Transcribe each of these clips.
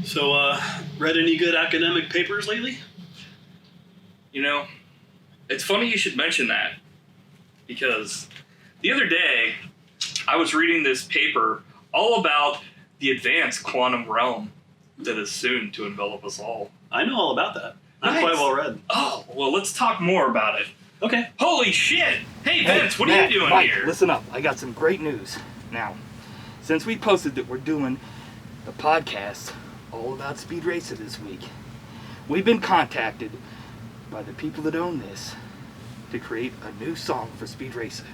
So, read any good academic papers lately? You know, it's funny you should mention that, because the other day I was reading this paper all about the advanced quantum realm that is soon to envelop us all. I know all about that. I'm Nice. quite well read. Oh, well, let's talk more about it. Okay. Holy shit! Hey, Vince, what Matt, are you doing Mike, here? Listen up, I got some great news. Now, since we posted that we're doing a podcast all about SpeedRacer this week, we've been contacted by the people that own this to create a new song for SpeedRacer.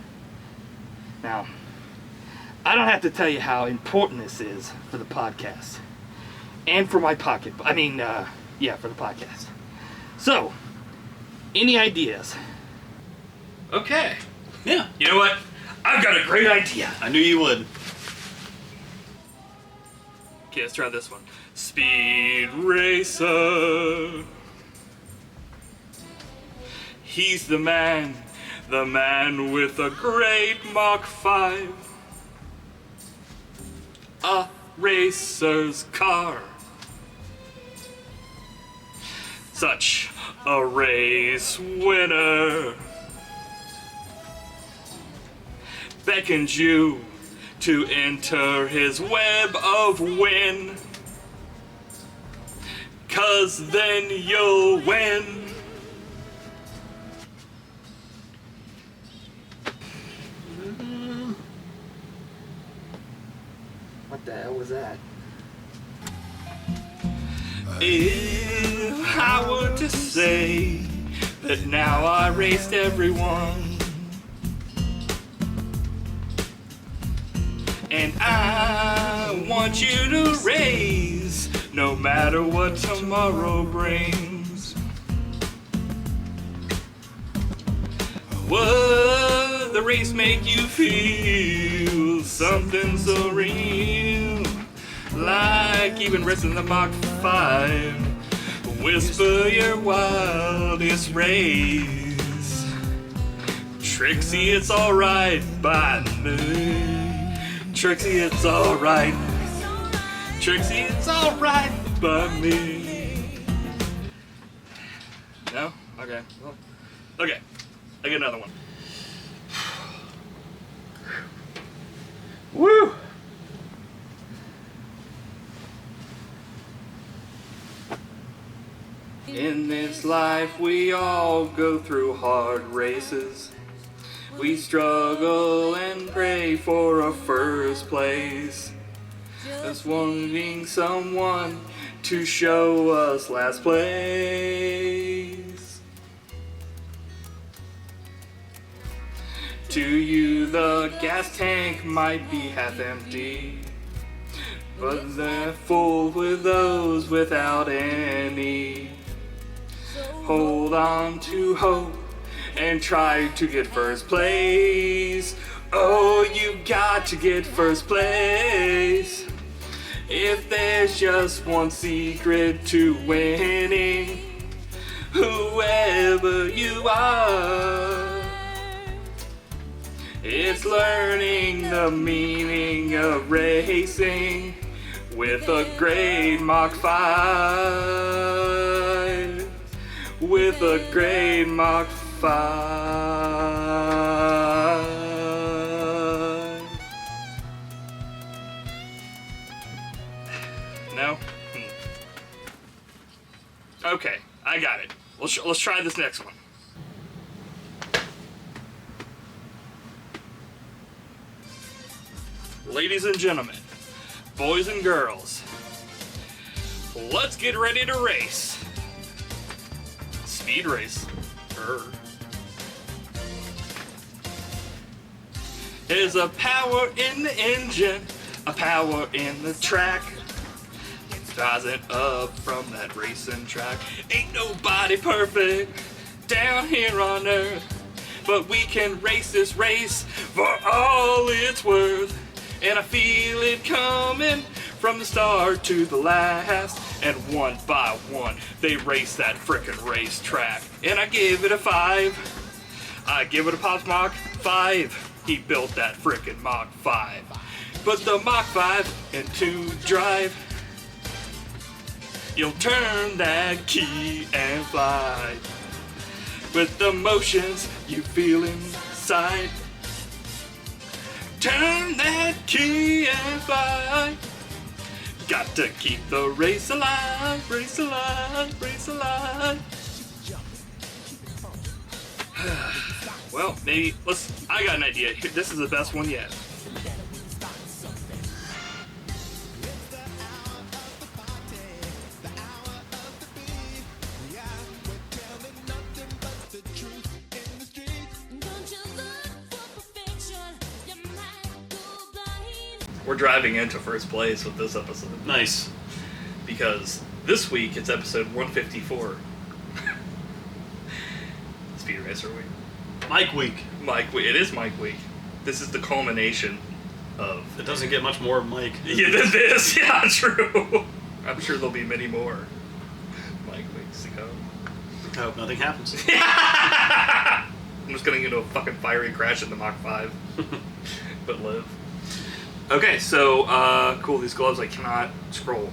Now, I don't have to tell you how important this is for the podcast. And for my pocket. For the podcast. So, any ideas? Okay. Yeah. You know what? I've got a great idea. I knew you would. Okay, let's try this one. Speed Racer. He's the man with a great Mach 5. A racer's car. Such a race winner. Beckons you to enter his web of win. 'Cause then you'll win. What the hell was that? If I were to say that now I raced everyone, and I want you to race no matter what tomorrow brings. Would the race make you feel something so real? Like even racing the Mach 5. Whisper your wildest race. Trixie, it's alright by me. Trixie, it's alright. Trixie, it's alright by me. No? Okay. Well, okay. I get another one. Woo! In this life we all go through hard races. We struggle and pray for a first place. Just wanting someone to show us last place. To you the gas tank might be half empty, but they're full with those without any. Hold on to hope and try to get first place. Oh, you got to get first place. If there's just one secret to winning, whoever you are, it's learning the meaning of racing with a great Mach 5. With a great Mach 5. No? Okay, I got it. Let's try this next one. Ladies and gentlemen, boys and girls, let's get ready to race. Speed race. There's a power in the engine, a power in the track. Rising up from that racing track. Ain't nobody perfect down here on earth, but we can race this race for all it's worth. And I feel it coming from the start to the last. And one by one, they race that frickin' racetrack. And I give it a 5. I give it a Pop's Mach 5. He built that frickin' Mach 5. But the Mach 5 into drive. You'll turn that key and fly with the motions you feel inside. Turn that key and fly. Got to keep the race alive, race alive, race alive. Well, maybe I got an idea. This is the best one yet. We're driving into first place with this episode. Nice. Because this week it's episode 154. SpeedRacer week. Mike week. Mike week. It is Mike week. This is the culmination of... It doesn't get much more Mike. Yeah, than this. Yeah, true. I'm sure there'll be many more Mike weeks to come. I hope nothing happens. I'm just gonna get into a fucking fiery crash in the Mach 5. But live. Okay, so, cool, these gloves, I cannot scroll.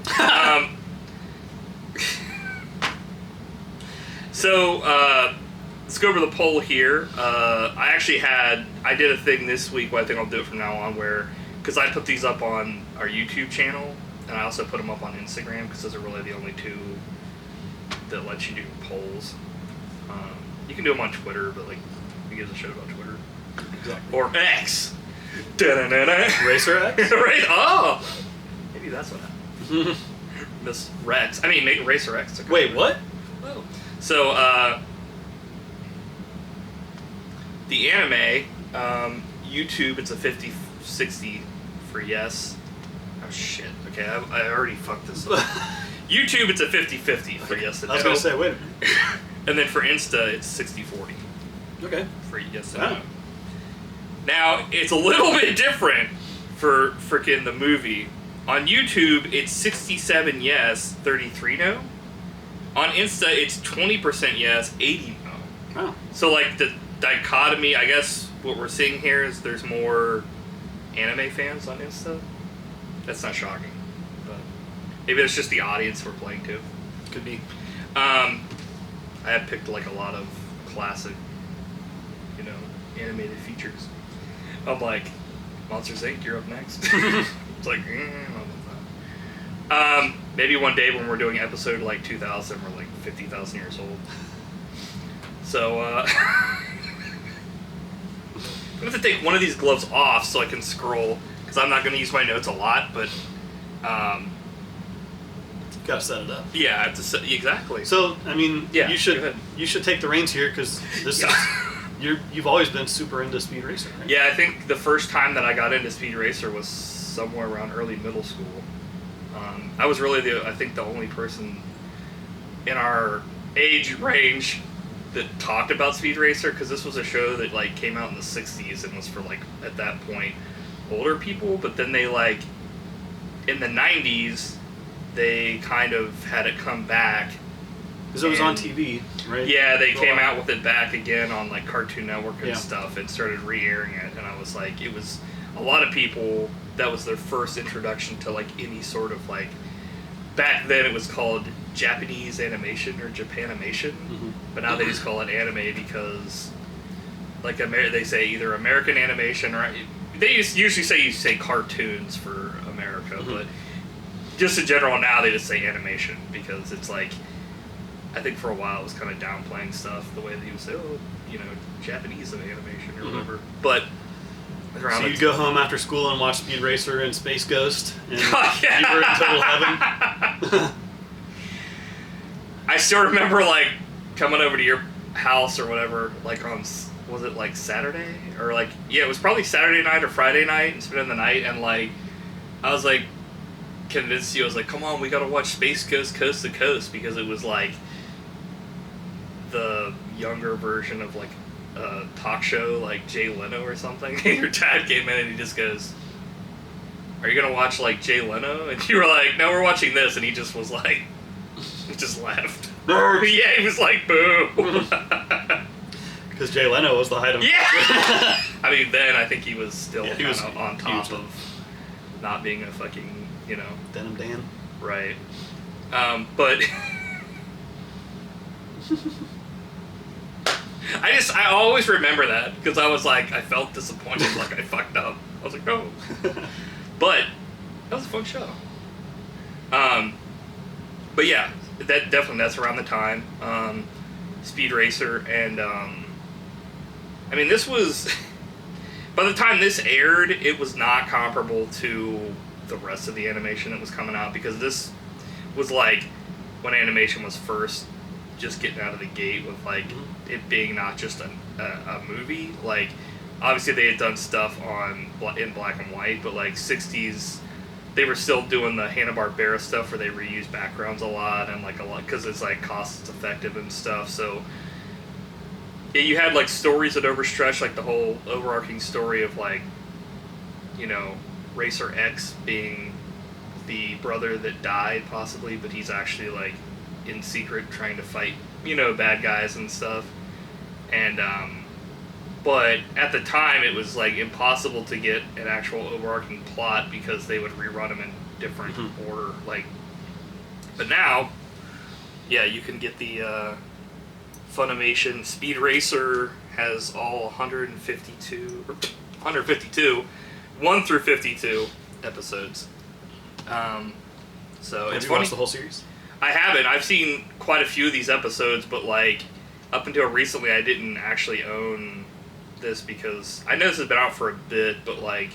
Let's go over the poll here. I did a thing this week, but I think I'll do it from now on, where, because I put these up on our YouTube channel, and I also put them up on Instagram, because those are really the only two that let you do polls. You can do them on Twitter, but, like, who gives a shit about Twitter? Exactly. Or X. Racer X? Right? Oh! Maybe that's what happened. Miss Rex. I mean, make Racer X. Wait, what? Oh. So, the anime, YouTube, it's a 50-60 for yes. Oh, shit. Okay, I already fucked this up. YouTube, it's a 50-50 for yes and no. I was going to say, wait a minute. And then for Insta, it's 60-40. Okay. For yes and no. Now, it's a little bit different for frickin' the movie. On YouTube, it's 67 yes, 33 no. On Insta, it's 20% yes, 80 no. Oh. So, like, the dichotomy, I guess what we're seeing here is there's more anime fans on Insta. That's not shocking. But maybe it's just the audience we're playing to. Could be. I had picked, like, a lot of classic, animated features. I'm like, Monsters Inc., you're up next. It's like, maybe one day when we're doing episode like 2000, we're like 50,000 years old. So, I'm going to have to take one of these gloves off so I can scroll, because I'm not going to use my notes a lot, but, Gotta set it up. yeah, I have to set, exactly. So, I mean, Yeah, you go ahead. should take the reins here, because this Yeah. you've always been super into SpeedRacer, right? Yeah, I think the first time that I got into SpeedRacer was somewhere around early middle school. I was really the only person in our age range that talked about SpeedRacer, because this was a show that like came out in the 60s and was for like, at that point, older people, but then they like, in the 90s, they kind of had it come back. Because it was on TV, right? Yeah, they For a came while. out with it back again on like Cartoon Network and Yeah. stuff, and started re-airing it, and I was like, it was a lot of people, that was their first introduction to like any sort of like, back then it was called Japanese animation or Japanimation, but now they just call it anime because like they say either American animation or they usually say cartoons for America, but just in general now they just say animation because it's like, I think for a while it was kind of downplaying stuff the way that you would say, Japanese animation or whatever. But So you'd go home after school and watch SpeedRacer and Space Ghost, and Yeah. you were in total heaven. I still remember like coming over to your house or whatever, like on, was it like Saturday or like, yeah, it was probably Saturday night or Friday night, and spending the night, and like I was like convinced you, I was like, come on, we gotta watch Space Ghost Coast to Coast, because it was like the younger version of like a talk show like Jay Leno or something. And your dad came in and he just goes, are you gonna watch like Jay Leno? And you were like, no, we're watching this. And he just was like, he just laughed. Nerd. Yeah, he was like, boo. Because Jay Leno was the height of... Yeah. I mean, then I think he was still Yeah, he kind was of on top huge. of not being a fucking, Denim Dan. right. But I always remember that because I was like, I felt disappointed, like I fucked up. I was like, oh. But that was a fun show. But yeah, that's around the time. SpeedRacer and I mean, this was by the time this aired, it was not comparable to the rest of the animation that was coming out because this was like when animation was first just getting out of the gate with like it being not just a movie. Like obviously they had done stuff in black and white, but like 60s they were still doing the Hanna-Barbera stuff where they reuse backgrounds a lot and like a lot because it's like cost effective and stuff. So yeah, you had like stories that overstretched, like the whole overarching story of like, you know, Racer X being the brother that died possibly, but he's actually like in secret trying to fight, you know, bad guys and stuff. And but at the time it was like impossible to get an actual overarching plot because they would rerun them in different order. Like, but now, yeah, you can get the Funimation SpeedRacer has all 152 1 through 52 episodes. So Have you watched the whole series? I haven't. I've seen quite a few of these episodes, but like up until recently, I didn't actually own this because I know this has been out for a bit, but like,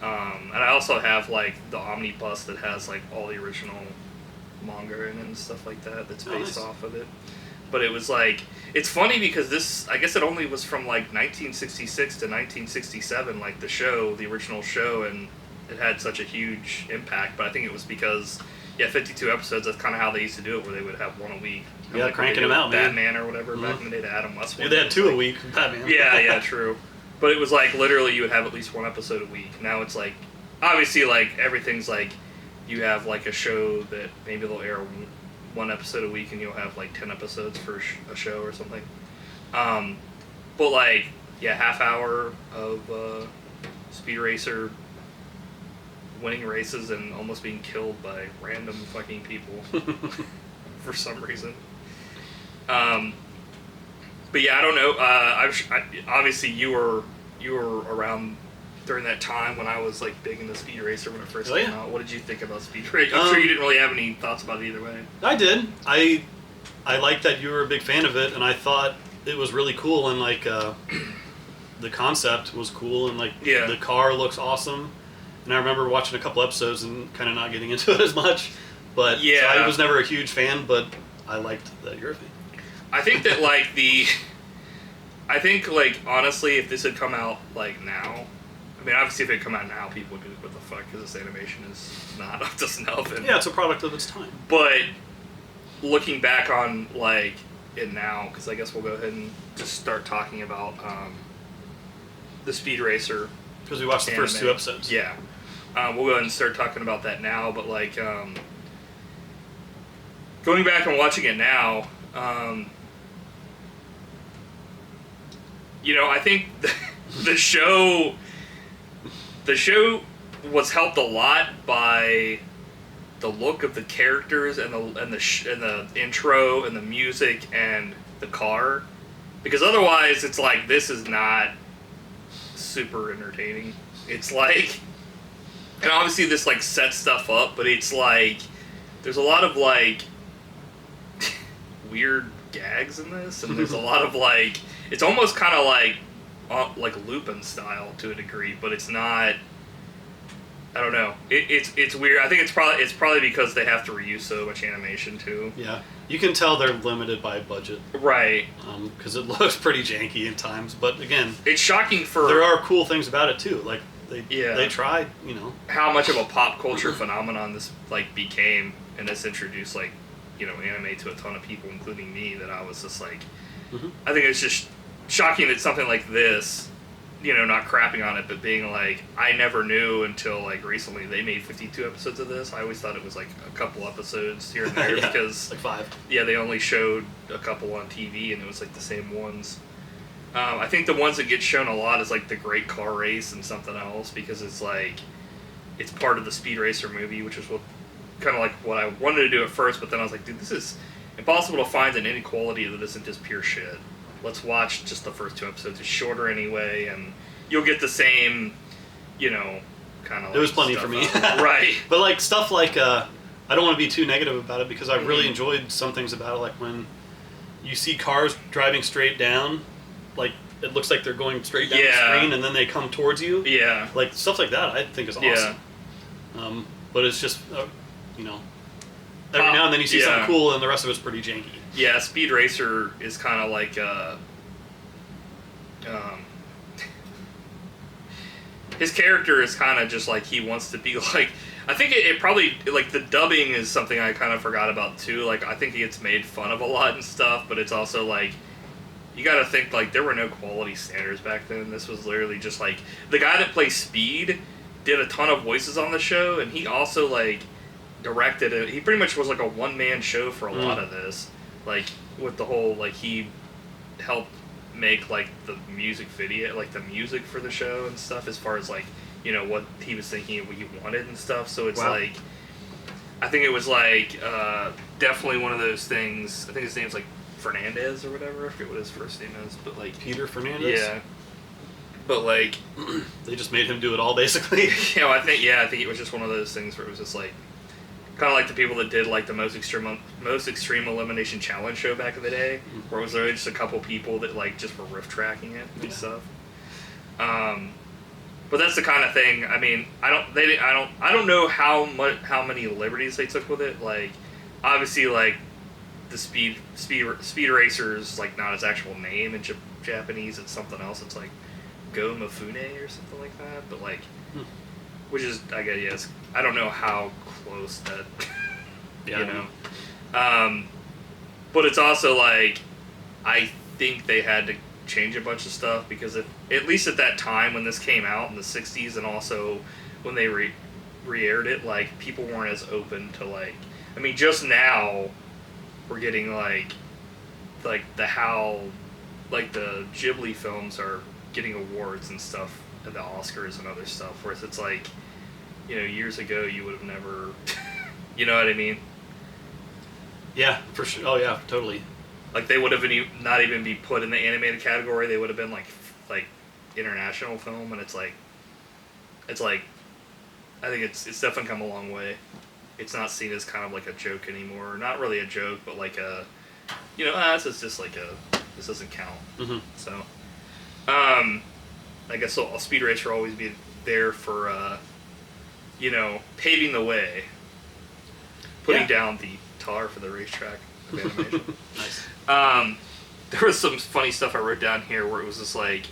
and I also have like the omnibus that has like all the original manga in it and stuff like that. That's based off of it. But it was like, it's funny because this, I guess it only was from like 1966 to 1967, like the show, the original show, and it had such a huge impact. But I think it was because, yeah, 52 episodes, that's kind of how they used to do it, where they would have one a week. Yeah, like cranking them out, Batman or whatever, back in the day, the Adam West one. Yeah, they had 2 a week, Batman. Yeah, true. But it was like, literally, you would have at least 1 episode a week. Now it's like, obviously, like, everything's like, you have like a show that maybe they'll air 1 episode a week and you'll have like 10 episodes for a show or something. But like, yeah, half hour of SpeedRacer winning races and almost being killed by random fucking people for some reason. But yeah, I don't know. Obviously you were around during that time when I was like big into SpeedRacer when it first came out. What did you think about SpeedRacer? I'm sure you didn't really have any thoughts about it either way. I did. I liked that you were a big fan of it, and I thought it was really cool, and like the concept was cool, and like the car looks awesome. And I remember watching a couple episodes and kind of not getting into it as much. But so I was never a huge fan, but I liked that you're a fan. I think that like I think like honestly, if this had come out like now, I mean, obviously, if it had come out now, people would be like, what the fuck, because this animation is not up to snuff. Yeah, it's a product of its time. But looking back on, like, it now, because I guess we'll go ahead and just start talking about the SpeedRacer. Because we watched the first 2 episodes. Yeah. We'll go ahead and start talking about that now, but, like, going back and watching it now, you know, I think the show was helped a lot by the look of the characters and the intro and the music and the car, because otherwise it's like this is not super entertaining. It's like, and obviously this like sets stuff up, but it's like there's a lot of like weird gags in this, and there's a lot of like, it's almost kind of like Lupin style to a degree, but it's not. I don't know. It's weird. I think it's probably because they have to reuse so much animation too. Yeah, you can tell they're limited by budget, right? Because it looks pretty janky at times. But again, it's shocking for there are cool things about it too. Like they tried, you know, how much of a pop culture phenomenon this like became, and this introduced like, you know, anime to a ton of people, including me. That I was just like, I think it's just shocking that something like this, you know, not crapping on it, but being like, I never knew until like recently they made 52 episodes of this. I always thought it was like a couple episodes here and there because like 5. Yeah, they only showed a couple on TV and it was like the same ones. I think the ones that get shown a lot is like the Great Car Race and something else, because it's like it's part of the SpeedRacer movie, which is what kind of like what I wanted to do at first, but then I was like, dude, this is impossible to find an inequality that isn't just pure shit. Let's watch just the first 2 episodes. It's shorter anyway, and you'll get the same, you know, kind of. There was plenty for me, right? But like stuff like I don't want to be too negative about it because I really enjoyed some things about it, like when you see cars driving straight down, like it looks like they're going straight down the screen, and then they come towards you. Yeah, like stuff like that, I think is awesome. Yeah. But it's just you know, every now and then you see something cool, and the rest of it's pretty janky. Yeah, SpeedRacer is kind of like his character is kind of just like he wants to be like. I think it probably, like, the dubbing is something I kind of forgot about, too. Like, I think he gets made fun of a lot and stuff, but it's also, like, you gotta think, like, there were no quality standards back then. This was literally just, like, the guy that plays Speed did a ton of voices on the show, and he also, like, directed it. He pretty much was, like, a one-man show for a lot of this. Like, with the whole, like, he helped make, like, the music video, like, the music for the show and stuff, as far as, like, you know, what he was thinking and what he wanted and stuff. So it's like, I think it was like, definitely one of those things. I think his name's like Fernandez or whatever. I forget what his first name is, but like. Peter Fernandez? Yeah. But like. They just made him do it all, basically. You know, I think it was just one of those things where it was just like, kind of like the people that did like the most extreme elimination challenge show back in the day, where it was literally just a couple people that like just were riff tracking it and stuff. But that's the kind of thing. I mean, I don't know how many liberties they took with it. Like, obviously, like the SpeedRacer's like not his actual name in Japanese. It's something else. It's like Go Mifune or something like that. But like, which is, I guess, yes. I don't know how close that. You know. But it's also like, I think they had to change a bunch of stuff because at least at that time when this came out in the 60s, and also when they re-aired it, like, people weren't as open to, like, I mean, just now we're getting like the Ghibli films are getting awards and stuff at the Oscars and other stuff, whereas it's like, you know, years ago you would have never you know what I mean? Yeah, for sure. Oh yeah, totally. Like, they would have not even be put in the animated category. They would have been like international film, and it's like I think it's definitely come a long way. It's not seen as kind of like a joke anymore. Not really a joke, but like a, you know, this is just like this doesn't count. Mm-hmm. So, I guess SpeedRacer will always be there for, you know, paving the way, putting down the tar for the racetrack of animation. Nice. There was some funny stuff I wrote down here where it was just like,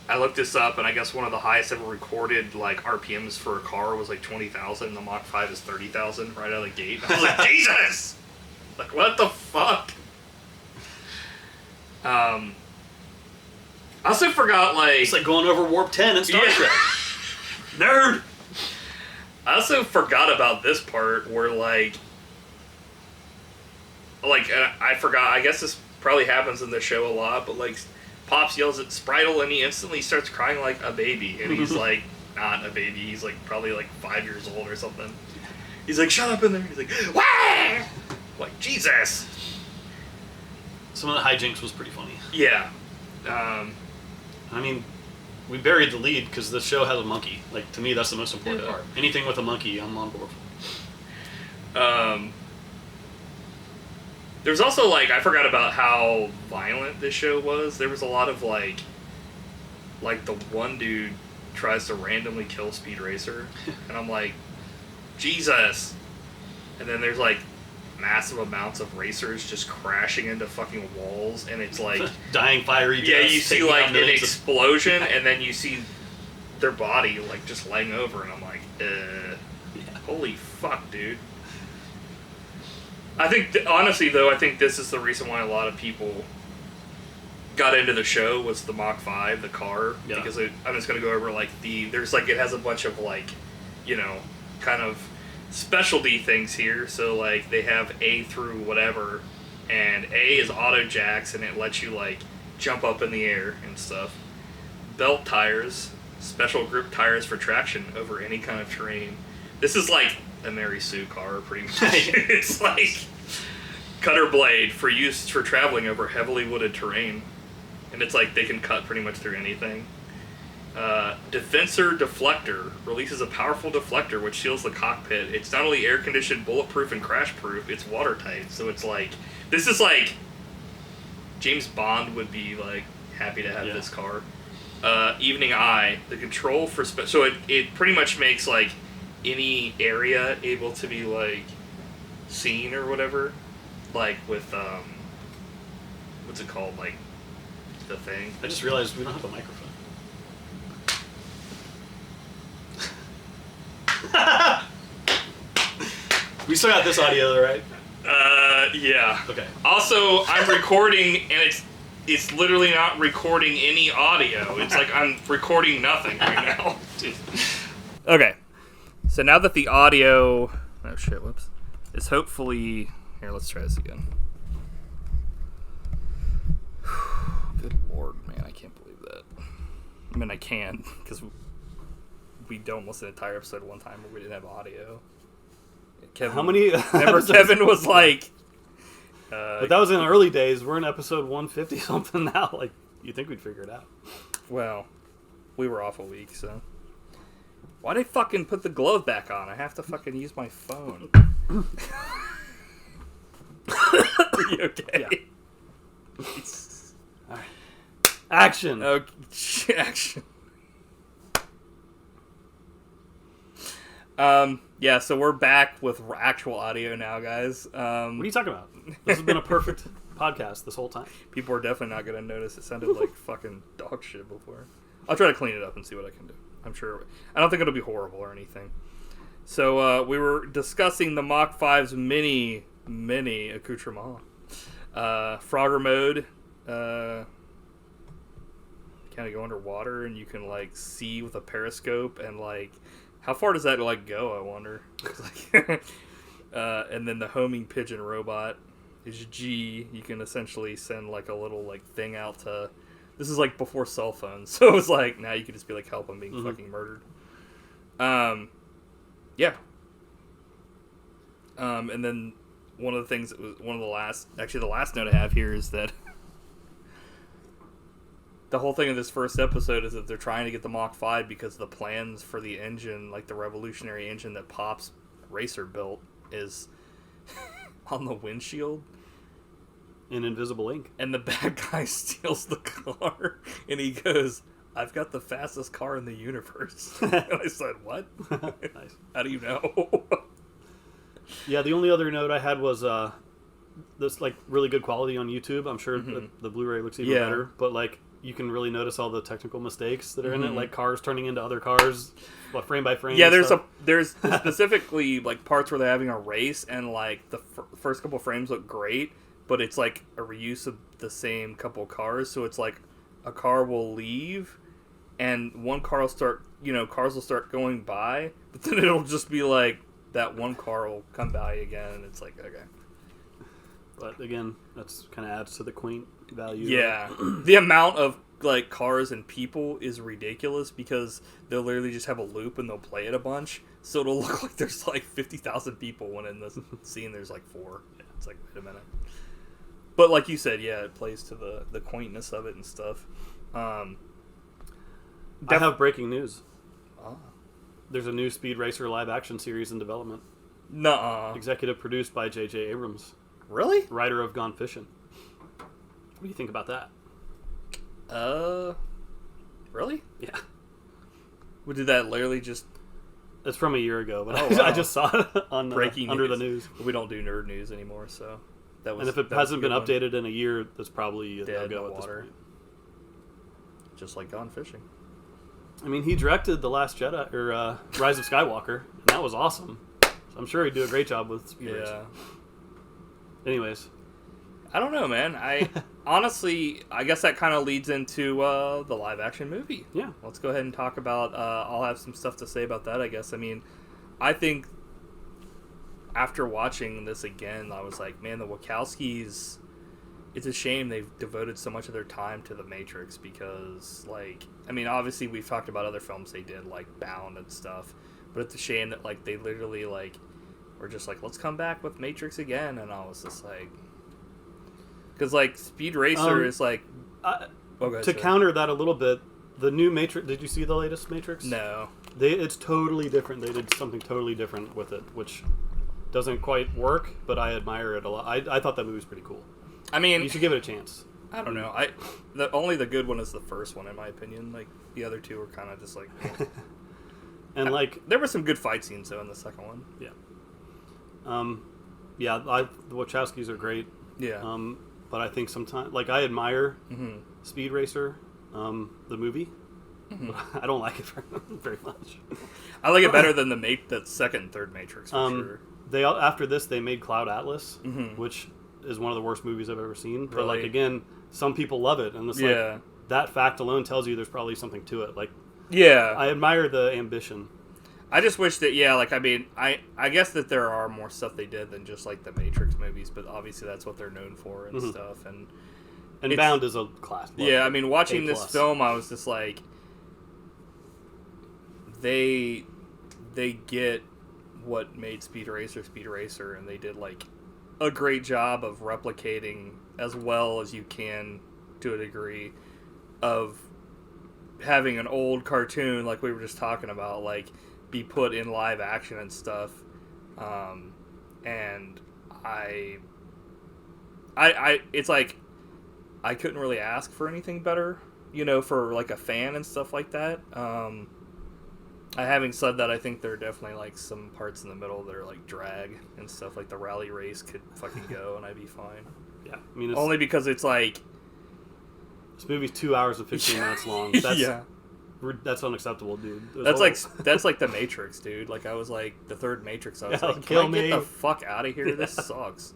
I looked this up, and I guess one of the highest ever recorded like RPMs for a car was like 20,000, and the Mach 5 is 30,000 right out of the gate. I was like, Jesus! Like, what the fuck? I also forgot, like... It's like going over Warp 10 in Star Trek. Nerd! I also forgot about this part where, like, I forgot, I guess this probably happens in the show a lot, but, like, Pops yells at Spritle, and he instantly starts crying like a baby, and he's, like, not a baby, he's, like, probably, like, 5 years old or something. He's like, shut up in there, he's like, wah! Like, Jesus! Some of the hijinks was pretty funny. Yeah. I mean, we buried the lead because the show has a monkey. Like, to me, that's the most important part. Anything with a monkey, I'm on board for. There's also, like, I forgot about how violent this show was. There was a lot of, like the one dude tries to randomly kill SpeedRacer, and I'm like, Jesus! And then there's, like, massive amounts of racers just crashing into fucking walls, and it's like... Dying fiery deaths. Yeah, you see, like, an explosion, and then you see their body, like, just laying over, and I'm like, holy fuck, dude. I think, honestly, though, I think this is the reason why a lot of people got into the show was the Mach 5, the car, because I'm just going to go over, like, there's, like, it has a bunch of, like, you know, kind of specialty things here. So, like, they have A through whatever, and A is auto jacks, and it lets you, like, jump up in the air and stuff. Belt tires, special grip tires for traction over any kind of terrain. This is, like, a Mary Sue car, pretty much. It's like cutter blade for use for traveling over heavily wooded terrain. And it's like they can cut pretty much through anything. Defensor Deflector releases a powerful deflector which seals the cockpit. It's not only air-conditioned, bulletproof, and crash-proof, it's watertight. So it's like, this is like, James Bond would be like happy to have this car. Evening Eye, the control for... so it pretty much makes like any area able to be like seen or whatever. Like with, what's it called? Like, the thing. I just realized we don't have a microphone. We still got this audio though, right? Yeah. Okay. Also, I'm recording, and it's literally not recording any audio. It's like I'm recording nothing right now. Okay. So now that the audio... oh shit, whoops. Is hopefully... here, let's try this again. Good lord, man, I can't believe that. I mean, I can, because we almost an entire episode one time where we didn't have audio. Kevin, how many? Remember, Kevin was like... but that was in the early days. We're in episode 150 something now. Like, you'd think we'd figure it out. Well, we were off a week, so... why'd I fucking put the glove back on? I have to fucking use my phone. Are you okay? Yeah. All right. Action. Okay, action. Yeah, so we're back with actual audio now, guys. What are you talking about? This has been a perfect podcast this whole time. People are definitely not going to notice. It sounded like fucking dog shit before. I'll try to clean it up and see what I can do. I'm sure. I don't think it'll be horrible or anything. So, we were discussing the Mach 5's mini accoutrement. Frogger mode. Kind of go underwater and you can, like, see with a periscope and, like... how far does that, like, go, I wonder? And then the homing pigeon robot is G. You can essentially send, like, a little, like, thing out to... this is, like, before cell phones. So it's like, now you can just be like, help, I'm being fucking murdered. Yeah. And then one of the things that was one of the last... actually, the last note I have here is that... the whole thing of this first episode is that they're trying to get the Mach 5 because the plans for the engine, like the revolutionary engine that Pop's Racer built, is on the windshield. In invisible ink. And the bad guy steals the car, and he goes, I've got the fastest car in the universe. And I said, what? Nice. How do you know? Yeah, the only other note I had was this, like, really good quality on YouTube. I'm sure the Blu-ray looks even better, but, like, you can really notice all the technical mistakes that are in it, like cars turning into other cars, frame by frame. Yeah, there's specifically like parts where they're having a race, and like the first couple frames look great, but it's like a reuse of the same couple cars. So it's like a car will leave, and one car will start, cars will start going by, but then it'll just be like that one car will come by again, and it's like, okay. But again, that's kind of adds to the quaint value. Yeah, the amount of like cars and people is ridiculous because they'll literally just have a loop and they'll play it a bunch, so it'll look like there's like 50,000 people when in the scene there's like 4. Yeah, it's like, wait a minute. But like you said, yeah, it plays to the quaintness of it and stuff. I have breaking news. There's a new SpeedRacer live action series in development. Nuh-uh. Executive produced by J.J. Abrams. Really? Writer of Gone Fishing. What do you think about that? Really? Yeah. Well, did that literally just... it's from a year ago, but wow. I just saw it on breaking under news. the news. We don't do nerd news anymore, so that was. And if it hasn't been updated in a year, that's probably dead no-go in the at water. this point. Just like Gone Fishing. I mean, he directed The Last Jedi, or Rise of Skywalker, and that was awesome. So I'm sure he'd do a great job with Speed Racer. Anyways. I don't know, man. Honestly, I guess that kind of leads into the live-action movie. Yeah. Let's go ahead and talk about... I'll have some stuff to say about that, I guess. I mean, I think after watching this again, I was like, man, the Wachowskis... it's a shame they've devoted so much of their time to The Matrix because, like... I mean, obviously, we've talked about other films they did, like Bound and stuff. But it's a shame that, like, they literally, like... were just like, let's come back with Matrix again, and I was just like, because like SpeedRacer is like. To counter that a little bit, the new Matrix. Did you see the latest Matrix? No. It's totally different. They did something totally different with it, which doesn't quite work, but I admire it a lot. I thought that movie was pretty cool. I mean, you should give it a chance. I don't know. Only the good one is the first one, in my opinion. Like the other two were kind of just like. And like there were some good fight scenes though in the second one. Yeah. The Wachowskis are great. Yeah. But I think sometimes, like, I admire SpeedRacer, the movie. Mm-hmm. I don't like it very much. I like it better than the second and third Matrix, for sure. After this, they made Cloud Atlas, which is one of the worst movies I've ever seen. But, like, again, some people love it. And it's like, that fact alone tells you there's probably something to it. Like, I admire the ambition. I just wish that, I guess that there are more stuff they did than just, like, the Matrix movies, but obviously that's what they're known for and stuff. And Bound is a class. Yeah, I mean, watching this film, I was just like, they get what made SpeedRacer, and they did, like, a great job of replicating as well as you can, to a degree, of having an old cartoon, like we were just talking about, like, be put in live action and stuff, and I it's like I couldn't really ask for anything better, for like a fan and stuff like that. Having said that, I think there are definitely like some parts in the middle that are like drag and stuff, like the rally race could fucking go and I'd be fine. Yeah, I mean, only because it's like this movie's 2 hours and 15 minutes long. That's unacceptable, dude. That's like the Matrix, dude. Like, I was like, the third Matrix, I was like, kill can me. I get the fuck out of here? This sucks.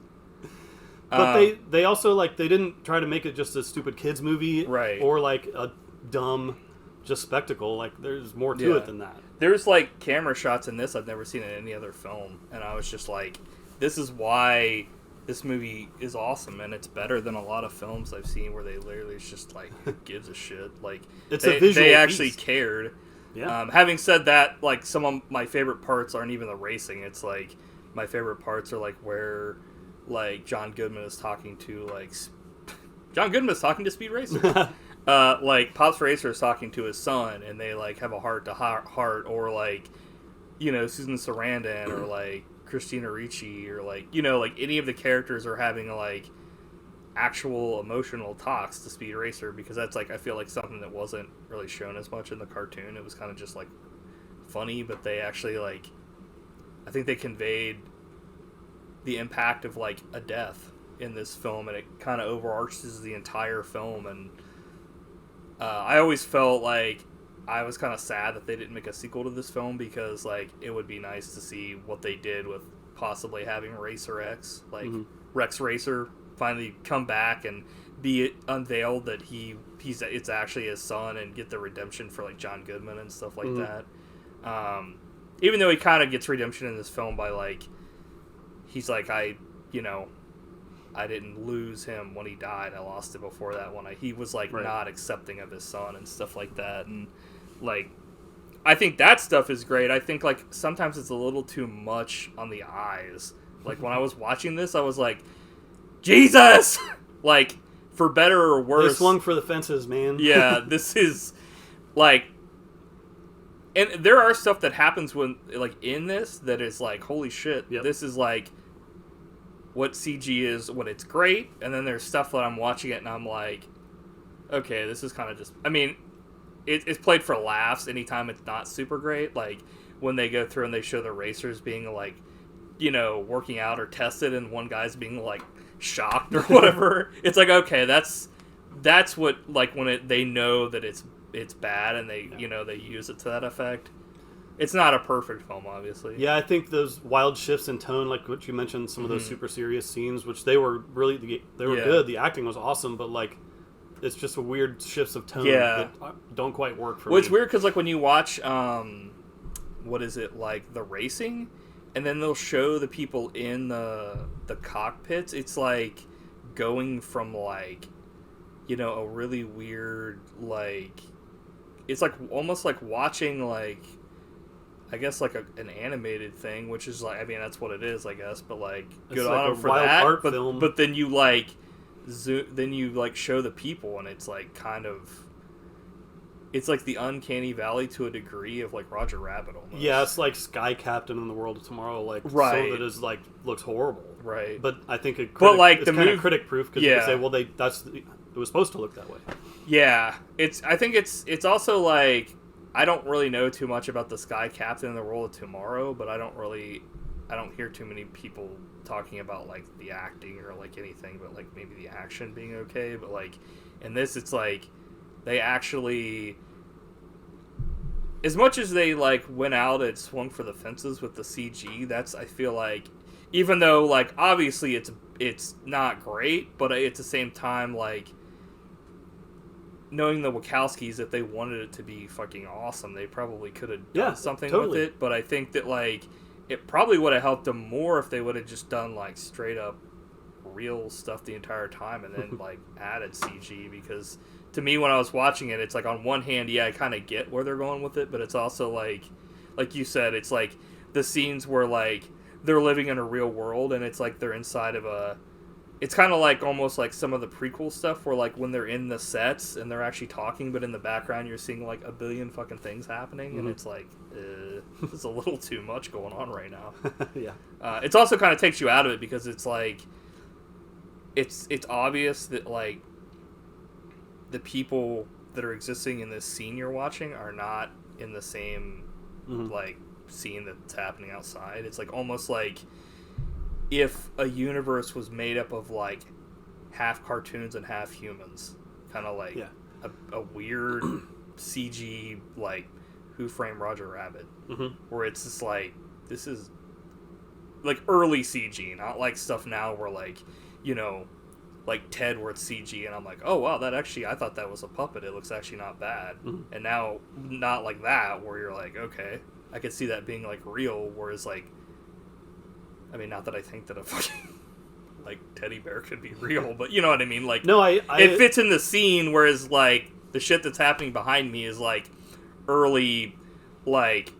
But they also, like, they didn't try to make it just a stupid kids movie. Right. Or, like, a dumb, just spectacle. Like, there's more to it than that. There's, like, camera shots in this I've never seen in any other film. And I was just like, this is why this movie is awesome, and it's better than a lot of films I've seen where they literally is just like, who gives a shit? Like, they actually cared. Yeah. Having said that, like, some of my favorite parts aren't even the racing. It's like, my favorite parts are like where, like, John Goodman is talking to SpeedRacer. Like, Pops Racer is talking to his son, and they like have a heart to heart, or like, Susan Sarandon, or like Christina Ricci, or like, like any of the characters are having like actual emotional talks to SpeedRacer, because that's like, I feel like something that wasn't really shown as much in the cartoon. It was kind of just like funny, but they actually like, I think they conveyed the impact of like a death in this film, and it kind of overarches the entire film. And I always felt like I was kind of sad that they didn't make a sequel to this film, because like it would be nice to see what they did with possibly having Racer X, like Rex Racer, finally come back and be unveiled that it's actually his son, and get the redemption for like John Goodman and stuff like that. Even though he kind of gets redemption in this film by like, he's like, I didn't lose him when he died. I lost it before that one. He was like not accepting of his son and stuff like that. And like, I think that stuff is great. I think like sometimes it's a little too much on the eyes. Like when I was watching this, I was like, Jesus! Like, for better or worse. They swung for the fences, man. Yeah, this is like, and there are stuff that happens when like in this that is like, holy shit, this is like what CG is when it's great. And then there's stuff that I'm watching it and I'm like, okay, this is kind of just, I mean, it's played for laughs anytime it's not super great. Like when they go through and they show the racers being like, working out or tested, and one guy's being like shocked or whatever. It's like, okay, that's what, like, when they know that it's bad, and they they use it to that effect. It's not a perfect film, obviously. Yeah, I think those wild shifts in tone, like what you mentioned, some of those super serious scenes, which they were good. The acting was awesome, but like, it's just a weird shifts of tone that don't quite work for me. Well, it's weird because like when you watch, what is it, like the racing, and then they'll show the people in the cockpits. It's like going from like, a really weird, like, it's like almost like watching like I guess like an animated thing, which is like, I mean, that's what it is, I guess. But like, It's good like on a them for wild that. art film. But then you like, then you like show the people, and it's like kind of, it's like the uncanny valley to a degree of like Roger Rabbit almost. Yeah, it's like Sky Captain in the World of Tomorrow, like right. so that is like looks horrible. Right. But I think it's like kind of critic proof because you can say, well, it was supposed to look that way. Yeah, I think it's also like, I don't really know too much about the Sky Captain in the World of Tomorrow, but I don't hear too many people talking about like the acting or like anything, but like maybe the action being okay. But like in this, it's like they actually, as much as they like went out and swung for the fences with the CG, that's, I feel like, even though like obviously it's not great, but at the same time, like, knowing the Wachowskis, if they wanted it to be fucking awesome, they probably could have done something with it. But I think that like it probably would have helped them more if they would have just done like straight up real stuff the entire time and then like added CG. Because to me, when I was watching it, it's like on one hand, yeah, I kind of get where they're going with it, but it's also like you said, it's like the scenes where like they're living in a real world and it's like they're inside of a. It's kind of like almost like some of the prequel stuff where like when they're in the sets and they're actually talking, but in the background you're seeing like a billion fucking things happening, and it's like, it's a little too much going on right now. Yeah. It's also kind of takes you out of it because it's like, it's obvious that like the people that are existing in this scene you're watching are not in the same like scene that's happening outside. It's like almost like if a universe was made up of like half cartoons and half humans, kind of like a weird CG like Who Framed Roger Rabbit, where it's just like, this is like early CG, not like stuff now where like, you know, like Ted where it's CG and I'm like, oh wow, that actually, I thought that was a puppet, it looks actually not bad. And now not like that where you're like, okay, I could see that being like real, whereas like, I mean, not that I think that a fucking like teddy bear could be real, but you know what I mean. Like, no, it fits in the scene. Whereas, like, the shit that's happening behind me is like early, like,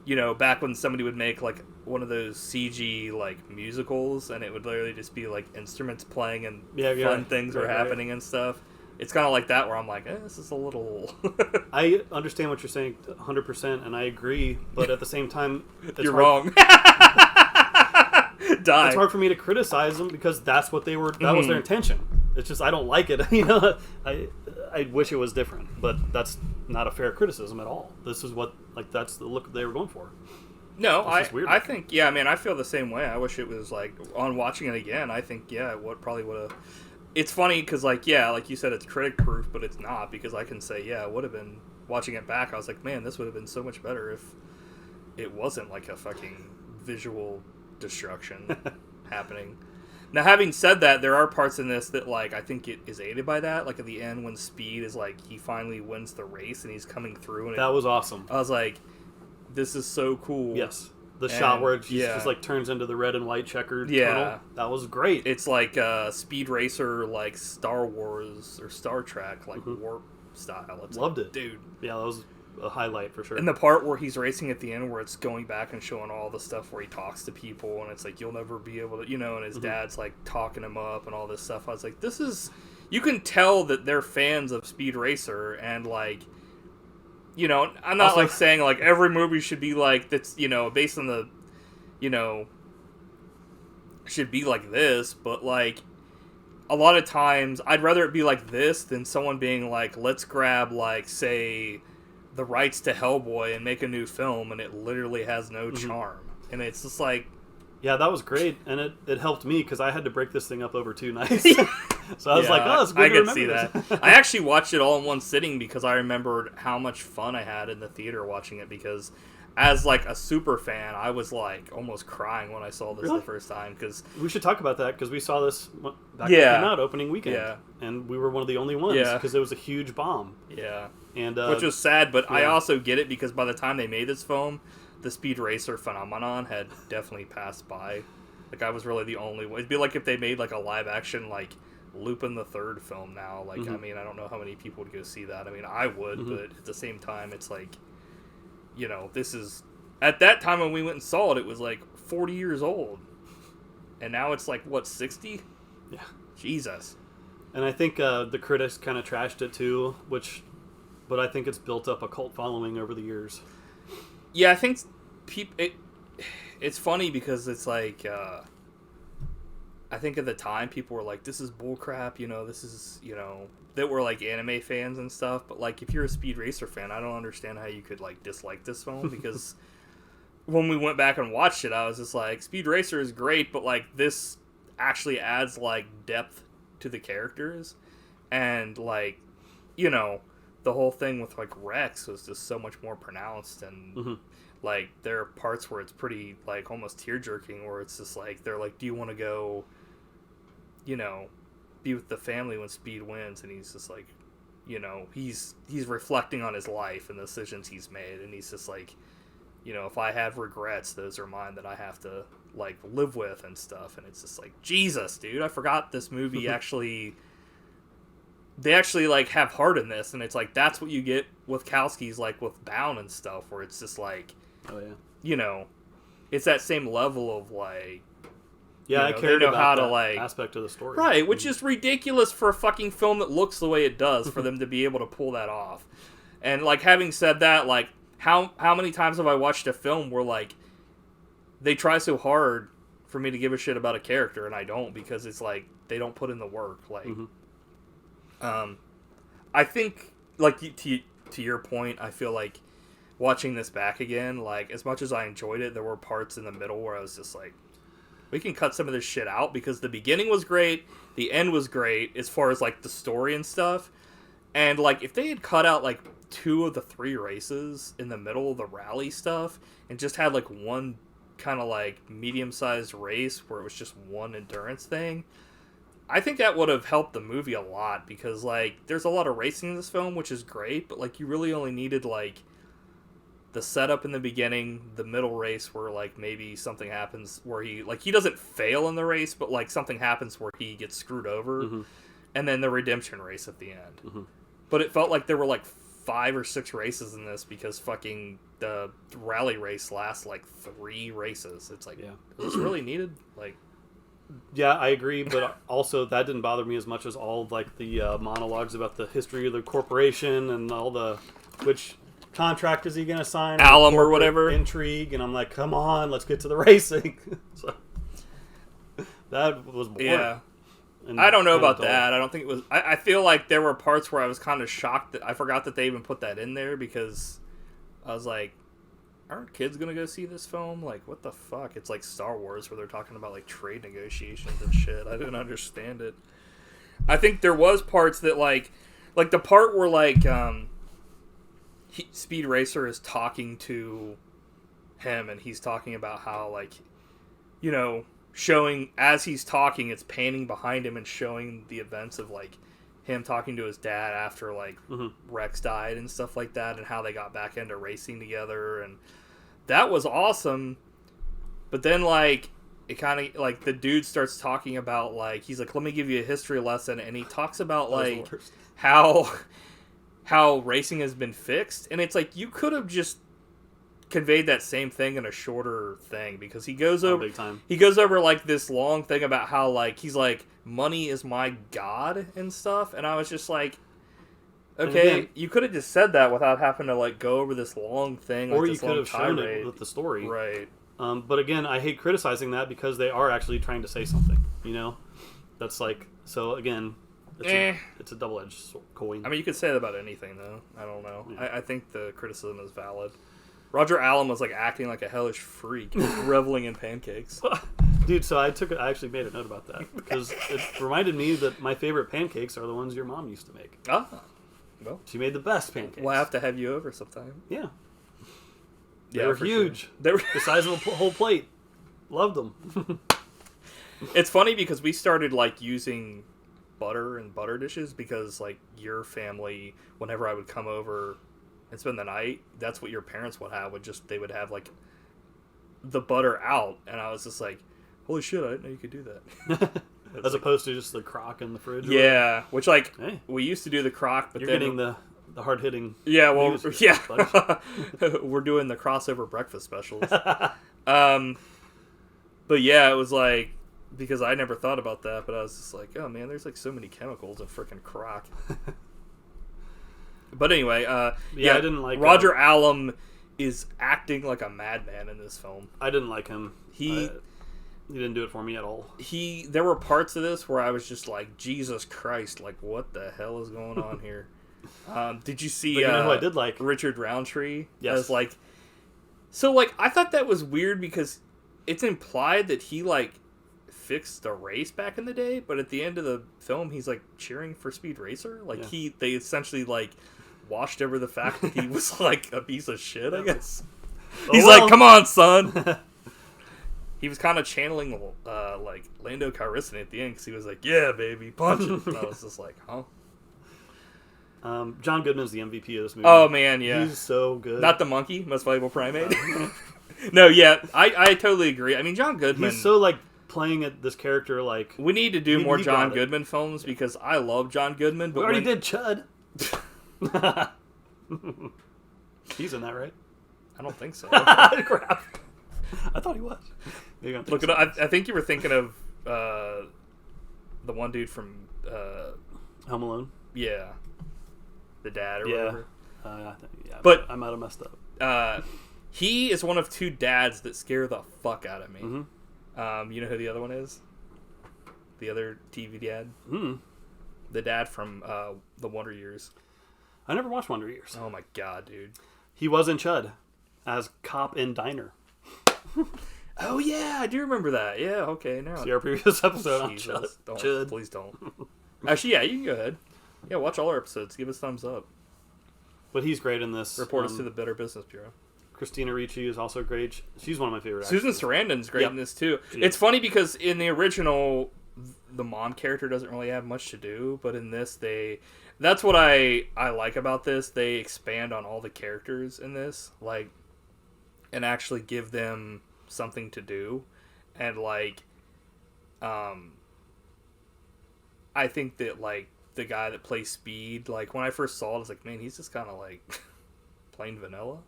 you know, back when somebody would make like one of those CG like musicals, and it would literally just be like instruments playing and fun things were happening and stuff. It's kind of like that where I'm like, this is a little. I understand what you're saying 100%, and I agree, but at the same time, you're wrong. It's hard for me to criticize them because that's what they were. That was their intention. It's just I don't like it. You know, I wish it was different, but that's not a fair criticism at all. This is what that's the look they were going for. No, I think I mean I feel the same way. I wish it was like on watching it again. I think what probably would have. It's funny because like you said, it's critic proof, but it's not because I can say it would have been watching it back. I was like, man, this would have been so much better if it wasn't like a fucking visual destruction happening. Now, having said that, there are parts in this that like I think it is aided by that. Like at the end when Speed is like he finally wins the race and he's coming through, and that was awesome. I was like, this is so cool. Yes, the shot where it just like turns into the red and white checkered tunnel. That was great. It's like SpeedRacer, like Star Wars or Star Trek, like warp style. It's Loved like, it, dude. Yeah, that was a highlight for sure. And the part where he's racing at the end where it's going back and showing all the stuff where he talks to people and it's like you'll never be able to, you know, and his dad's like talking him up and all this stuff. I was like, this is, you can tell that they're fans of SpeedRacer, and like, you know, I'm not also, like saying like every movie should be like that's, you know, based on the, you know, should be like this, but like a lot of times I'd rather it be like this than someone being like, let's grab like say the rights to Hellboy and make a new film, and it literally has no charm. And it's just like, yeah, that was great, and it helped me because I had to break this thing up over 2 nights. So I was like, oh, it's good to remember see this. That. I actually watched it all in one sitting because I remembered how much fun I had in the theater watching it, because as like a super fan, I was like almost crying when I saw this the first time. Cause we should talk about that because we saw this back when it came out opening weekend, and we were one of the only ones because it was a huge bomb. Yeah, and which was sad, but I also get it because by the time they made this film, the SpeedRacer phenomenon had definitely passed by. Like I was really the only one. It'd be like if they made like a live action like Lupin the Third film now. Like I mean, I don't know how many people would go see that. I mean, I would, but at the same time, it's like, you know, this is at that time when we went and saw it, it was like 40 years old. And now it's like, what, 60? Yeah. Jesus. And I think the critics kind of trashed it too, but I think it's built up a cult following over the years. Yeah, I think it's funny because it's like, I think at the time people were like, this is bullcrap, this is, that were like anime fans and stuff. But like, if you're a SpeedRacer fan, I don't understand how you could like dislike this film because when we went back and watched it, I was just like, SpeedRacer is great, but like this actually adds like depth to the characters, and like, the whole thing with like Rex was just so much more pronounced, and like there are parts where it's pretty like almost tear-jerking, where it's just like they're like, do you want to go be with the family when Speed wins? And he's just like, he's reflecting on his life and the decisions he's made, and he's just like, if I have regrets, those are mine that I have to like live with and stuff. And it's just like, Jesus, dude, I forgot this movie they actually like have heart in this. And it's like, that's what you get with Wachowskis, like with Bound and stuff, where it's just like, oh yeah, it's that same level of like, yeah, I cared about that aspect of the story, right? Which is ridiculous for a fucking film that looks the way it does, for them to be able to pull that off. And like, having said that, like, how many times have I watched a film where like they try so hard for me to give a shit about a character, and I don't, because it's like they don't put in the work. Like, I think like to your point, I feel like watching this back again, like as much as I enjoyed it, there were parts in the middle where I was just like, we can cut some of this shit out, because the beginning was great, the end was great as far as like the story and stuff. And like, if they had cut out like 2 of the 3 races in the middle of the rally stuff and just had like one kind of like medium-sized race where it was just one endurance thing, I think that would have helped the movie a lot, because like there's a lot of racing in this film, which is great, but like you really only needed like the setup in the beginning, the middle race where like maybe something happens where he doesn't fail in the race, but like something happens where he gets screwed over, and then the redemption race at the end. But it felt like there were like 5 or 6 races in this, because fucking the rally race lasts like 3 races. It's like, is this really needed? Like, yeah, I agree, but also that didn't bother me as much as all of like the monologues about the history of the corporation and all the which contract is he going to sign, alum or whatever intrigue, and I'm like, come on, let's get to the racing. So that was boring. Yeah. I don't know about that. I don't think it was... I feel like there were parts where I was kind of shocked that I forgot that they even put that in there, because I was like, aren't kids going to go see this film? Like, what the fuck? It's like Star Wars, where they're talking about like trade negotiations and shit. I didn't understand it. I think there was parts that like the part where like SpeedRacer is talking to him, and he's talking about how like, showing, as he's talking, it's panning behind him and showing the events of like him talking to his dad after like Rex died and stuff like that, and how they got back into racing together, and that was awesome. But then like it kind of like the dude starts talking about like, he's like, let me give you a history lesson, and he talks about like how racing has been fixed, and it's like, you could have just conveyed that same thing in a shorter thing, because he goes over like this long thing about how like he's like, money is my god and stuff, and I was just like, okay, again, you could have just said that without having to like go over this long thing, or like, you could have shown it with the story, right? But again, I hate criticizing that, because they are actually trying to say something, that's like, so again, it's a double-edged coin. I mean, you could say that about anything though. I don't know. I think the criticism is valid. Roger Allen was like acting like a hellish freak, reveling in pancakes. Dude, so I actually made a note about that, because it reminded me that my favorite pancakes are the ones your mom used to make. Ah, well, she made the best pancakes. We'll have to have you over sometime. Yeah, they were huge. Sure. They were the size of a whole plate. Loved them. It's funny because we started like using butter and butter dishes, because like your family, whenever I would come over and spend the night, that's what your parents would have. They would have like the butter out, and I was just like, holy shit, I didn't know you could do that. As opposed to just the crock in the fridge. Yeah, which like we used to do the crock, but you're getting the the hard hitting. Yeah, well, news, yeah. We're doing the crossover breakfast specials. But yeah, it was like, because I never thought about that, but I was just like, oh man, there's like so many chemicals in frickin' crock. But anyway, I didn't like Roger Allam is acting like a madman in this film. I didn't like him. He didn't do it for me at all. There were parts of this where I was just like, Jesus Christ, like what the hell is going on here? Did you see? But you know who I did like? Richard Roundtree. Yes. As like, so like I thought that was weird because it's implied that he like fixed the race back in the day, but at the end of the film he's like cheering for SpeedRacer. Like they essentially like washed over the fact that he was like a piece of shit, I guess. He's like, come on, son. He was kind of channeling like Lando Calrissian at the end because he was like, yeah, baby, punch it. And I was just like, huh? John Goodman's the MVP of this movie. Oh man, yeah, he's so good. Not the monkey, most valuable primate. No, yeah, I totally agree. I mean, John Goodman. He's so like playing at this character like. We need to do more John Goodman films because I love John Goodman. But we already did Chud. He's in that, right? I don't think so. Crap. I thought he was. Look it up. I think you were thinking of the one dude from Home Alone. Yeah, the dad or whatever. But I might have messed up. He is one of two dads that scare the fuck out of me. Mm-hmm. You know who the other one is? The other TV dad? Mm. The dad from the Wonder Years. I never watched Wonder Years. Oh my god, dude. He was in Chud as cop in Diner. Oh yeah, I do remember that. Yeah, okay. Now see our previous episode on Chud. Chud. Please don't. Actually, yeah, you can go ahead. Yeah, watch all our episodes. Give us thumbs up. But he's great in this. Report us to the Better Business Bureau. Christina Ricci is also great. She's one of my favorite Susan actors. Sarandon's great in this too. It's funny because in the original, the mom character doesn't really have much to do, but in this, that's what I like about this. They expand on all the characters in this, like, and actually give them something to do. And like, I think that like the guy that plays Speed, like when I first saw it, I was like, man, he's just kind of like plain vanilla.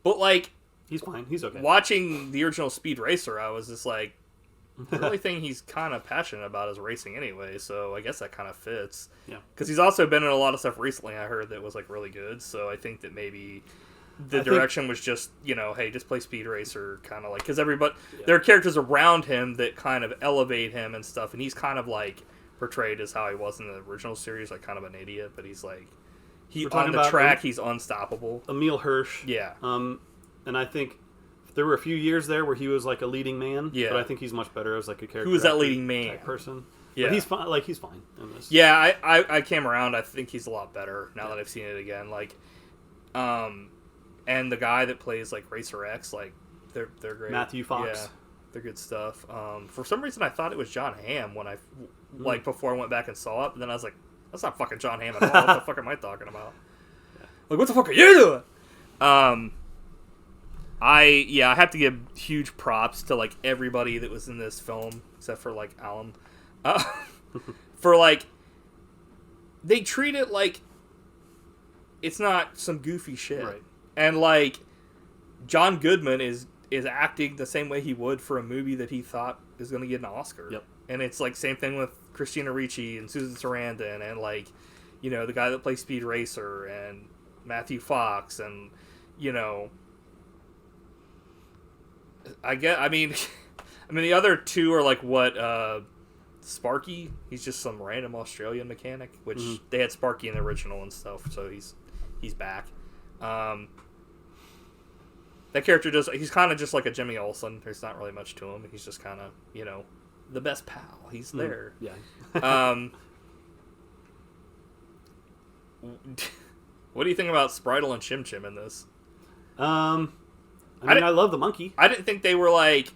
But like, he's fine. He's okay. Watching the original SpeedRacer, I was just like, the only thing he's kind of passionate about is racing anyway. So I guess that kind of fits. Yeah. Because he's also been in a lot of stuff recently. I heard that was like really good. So I think that maybe the direction was just, you know, hey, just play SpeedRacer, kind of like, because everybody, there are characters around him that kind of elevate him and stuff, and he's kind of like portrayed as how he was in the original series, like kind of an idiot, but he's like, on the track, he's unstoppable. Emil Hirsch. Yeah. And I think there were a few years there where he was like a leading man. Yeah. But I think he's much better as like a character. Who is that leading man? Person. Yeah. But he's fine. Like he's fine in this. Yeah, I came around. I think he's a lot better now that I've seen it again. Like, and the guy that plays like Racer X, like they're great. Matthew Fox. Yeah, they're good stuff. For some reason, I thought it was John Hamm when like before I went back and saw it. But then I was like, that's not fucking John Hamm at all. What the fuck am I talking about? Yeah. Like, what the fuck are you doing? I have to give huge props to like everybody that was in this film except for like Alan. For like, they treat it like it's not some goofy shit, right? And like, John Goodman is acting the same way he would for a movie that he thought is going to get an Oscar. Yep. And it's like same thing with Christina Ricci and Susan Sarandon and like, you know, the guy that plays SpeedRacer and Matthew Fox and, you know, I mean the other two are like what Sparky, he's just some random Australian mechanic, which they had Sparky in the original and stuff, so he's back. That character he's kind of just like a Jimmy Olsen. There's not really much to him. He's just kind of, you know, the best pal. He's there. Yeah. What do you think about Spritle and Chim Chim in this? I love the monkey. I didn't think they were like...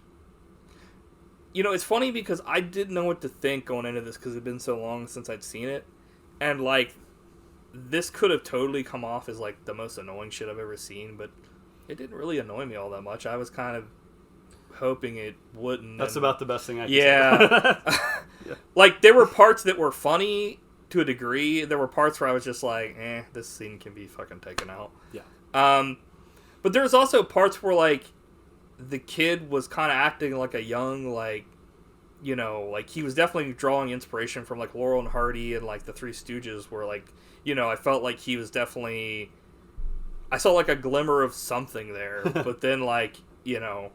You know, it's funny because I didn't know what to think going into this because it had been so long since I'd seen it. And, like, this could have totally come off as, like, the most annoying shit I've ever seen, but it didn't really annoy me all that much. I was kind of hoping it wouldn't. That's about the best thing I can say. Yeah. Like, there were parts that were funny to a degree. There were parts where I was just like, this scene can be fucking taken out. Yeah. But there was also parts where, like, the kid was kind of acting like a young, like, you know, like, he was definitely drawing inspiration from, like, Laurel and Hardy and, like, the Three Stooges, where, like, you know, I felt like he was definitely... I saw, like, a glimmer of something there, but then, like, you know...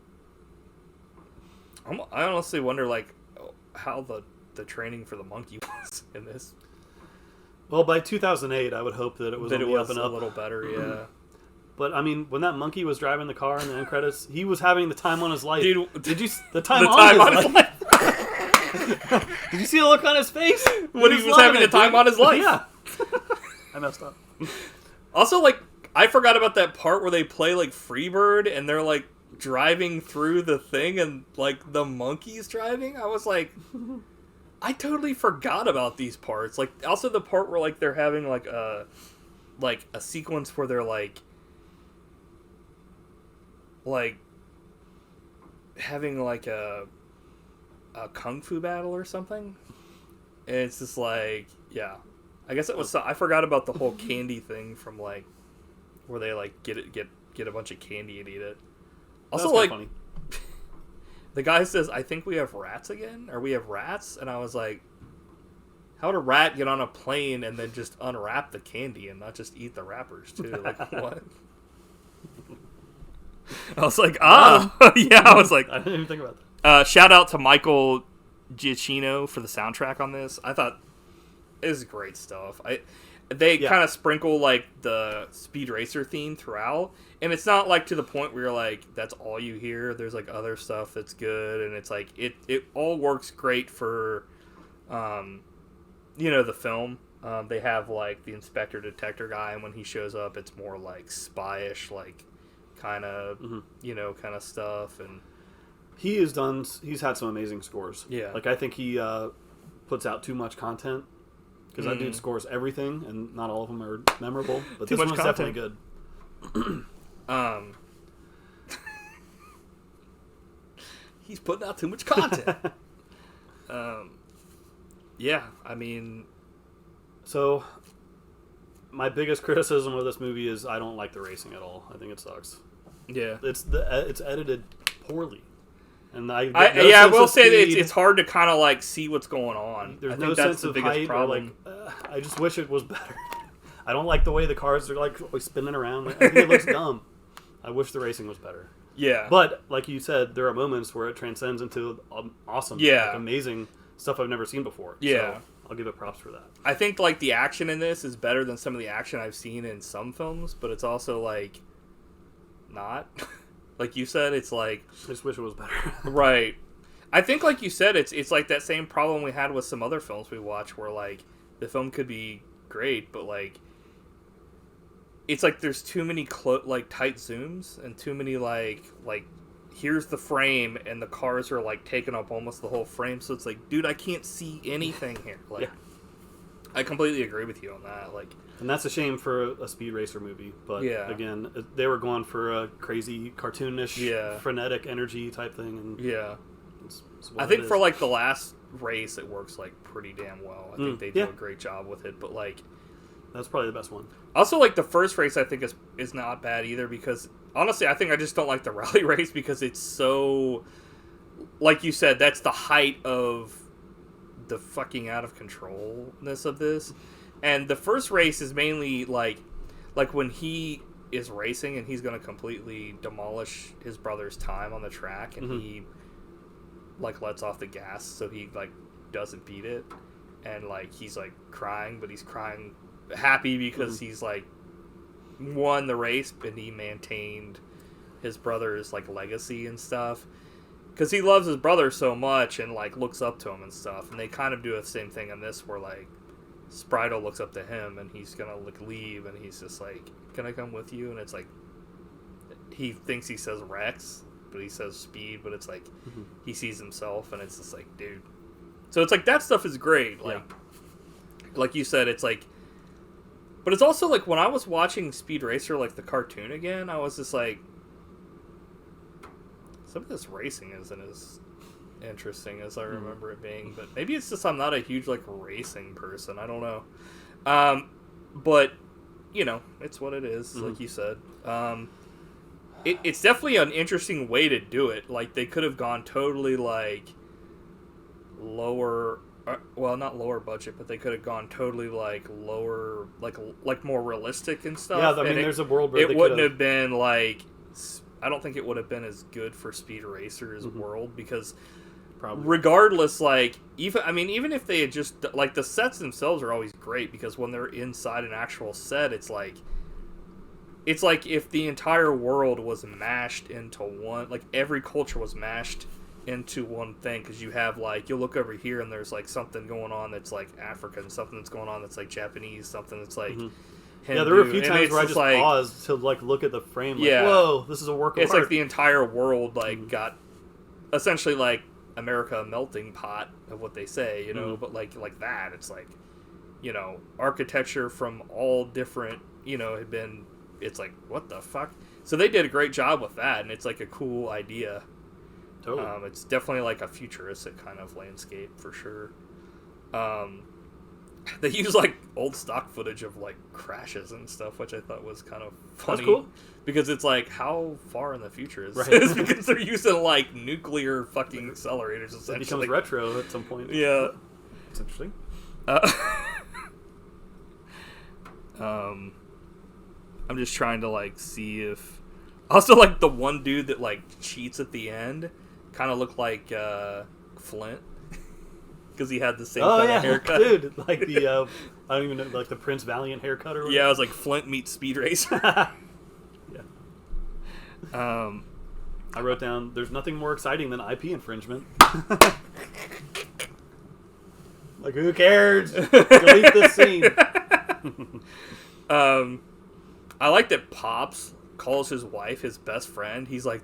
I honestly wonder, like, how the training for the monkey was in this. Well, by 2008, I would hope that it was up and up. A little better, yeah. But, I mean, when that monkey was driving the car in the end credits, he was having the time on his life. Dude, did you... The time on his life. Did you see the look on his face? When he was having the time on his life? Yeah. I messed up. Also, like, I forgot about that part where they play, like, Freebird, and they're, like, driving through the thing, and, like, the monkey's driving. I was like, I totally forgot about these parts. Like, also the part where, like, they're having, like, a sequence where they're, like, having, like, a kung fu battle or something. And it's just, like, yeah. I guess it was... I forgot about the whole candy thing from, like, where they, like, get a bunch of candy and eat it. Also, like, funny. The guy says, I think we have rats again? Or we have rats? And I was like, how would a rat get on a plane and then just unwrap the candy and not just eat the wrappers, too? Like, what? I was like, yeah, I was like... I didn't even think about that. Shout out to Michael Giacchino for the soundtrack on this. I thought it was great stuff. They kind of sprinkle, like, the SpeedRacer theme throughout, and it's not, like, to the point where you're like, that's all you hear. There's, like, other stuff that's good, and it's like it all works great for you know, the film. They have, like, the inspector detector guy, and when he shows up, it's more, like, spy-ish, like, kind of you know, kind of stuff. And he's had some amazing scores. Yeah, like, I think he puts out too much content. Because that dude scores everything, and not all of them are memorable. But this one's definitely good. He's putting out too much content. Yeah, I mean... So, my biggest criticism of this movie is I don't like the racing at all. I think it sucks. Yeah. It's edited poorly. And I will say that it's hard to kind of, like, see what's going on. There's no sense of height problem. I just wish it was better. I don't like the way the cars are, like, always spinning around. I think it looks dumb. I wish the racing was better. Yeah. But, like you said, there are moments where it transcends into awesome, like, amazing stuff I've never seen before. Yeah. So I'll give it props for that. I think, like, the action in this is better than some of the action I've seen in some films, but it's also, like, not... Like you said, it's like... I just wish it was better. Right. I think, like you said, it's like that same problem we had with some other films we watch where, like, the film could be great, but, like, it's like there's too many, tight zooms and too many, like, here's the frame and the cars are, like, taking up almost the whole frame. So it's like, dude, I can't see anything here. Like, yeah. I completely agree with you on that. Like... And that's a shame for a Speed Racer movie. But, again, they were going for a crazy, cartoonish, frenetic energy type thing. And it's I think for, like, the last race, it works, like, pretty damn well. I think they do a great job with it. But, like... That's probably the best one. Also, like, the first race, I think, is not bad either. Because, honestly, I think I just don't like the rally race because it's so... Like you said, that's the height of the fucking out of controlness of this. And the first race is mainly, like when he is racing and he's going to completely demolish his brother's time on the track and he, like, lets off the gas so he, like, doesn't beat it. And, like, he's, like, crying, but he's crying happy because he's, like, won the race and he maintained his brother's, like, legacy and stuff. Because he loves his brother so much and, like, looks up to him and stuff. And they kind of do the same thing in this where, like, Sprido looks up to him and he's gonna, like, leave and he's just like, can I come with you? And it's like, he thinks he says Rex, but he says Speed, but it's like, he sees himself and it's just like, dude. So it's like, that stuff is great. Like you said, it's like, but it's also like, when I was watching Speed Racer, like, the cartoon again, I was just like, some of this racing isn't as interesting as I remember it being. But maybe it's just I'm not a huge like racing person. I don't know. But you know, it's what it is, like you said. It's definitely an interesting way to do it. Like, they could have gone totally, like, lower... well, not lower budget, but they could have gone totally, like, lower... Like more realistic and stuff. Yeah, I mean, there's a world where it wouldn't have been, like... I don't think it would have been as good for SpeedRacer's world, because... Probably. Regardless, like... Even if they had just... Like, the sets themselves are always great, because when they're inside an actual set, it's like... It's like if the entire world was mashed into one, like every culture was mashed into one thing, because you have like, you'll look over here and there's like something going on that's like African, something that's going on that's like Japanese, something that's like Hindu. Yeah, there were a few times where I just paused to like look at the frame, like, whoa, this is a work of art. It's like the entire world like got essentially like America a melting pot of what they say, you know, but like that, it's like, you know, architecture from all different, you know, had been. It's like, what the fuck? So they did a great job with that, and it's like a cool idea. Totally. It's definitely like a futuristic kind of landscape for sure. They use like old stock footage of like crashes and stuff, which I thought was kind of funny. That's cool. Because it's like, how far in the future is this? Because they're using like nuclear fucking accelerators essentially. It becomes retro at some point. Yeah. It's interesting. I'm just trying to, like, see if... Also, like, the one dude that, like, cheats at the end kind of looked like Flint. Because he had the same kind of haircut. Dude. Like the, I don't even know, like the Prince Valiant haircut or whatever. Yeah, it was like Flint meets SpeedRacer. Yeah. I wrote down, there's nothing more exciting than IP infringement. Like, who cares? Delete this scene. I like that Pops calls his wife his best friend. He's like,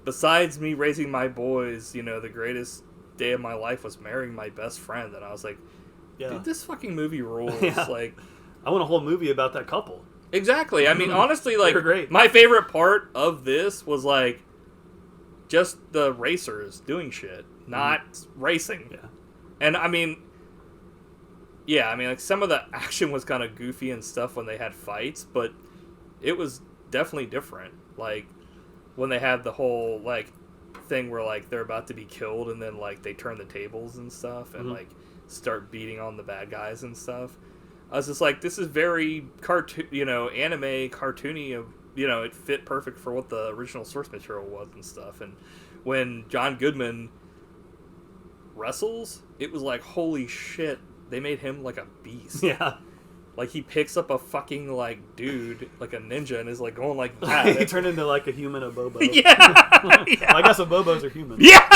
besides me raising my boys, you know, the greatest day of my life was marrying my best friend. And I was like, dude, this fucking movie rules. Yeah. Like, I want a whole movie about that couple. Exactly. I mean, honestly, like, great. My favorite part of this was, like, just the racers doing shit, not racing. Yeah. And, I mean, like, some of the action was kind of goofy and stuff when they had fights, but it was definitely different. Like, when they had the whole, like, thing where, like, they're about to be killed and then, like, they turn the tables and stuff and, like, start beating on the bad guys and stuff. I was just like, this is very cartoon, you know, anime, cartoony. You know, it fit perfect for what the original source material was and stuff. And when John Goodman wrestles, it was like, holy shit, they made him like a beast. Yeah. Like, he picks up a fucking, like, dude, like a ninja, and is, like, going like that. He turned into, like, a human Abobo. Yeah. Well, I guess Abobos are humans. Yeah!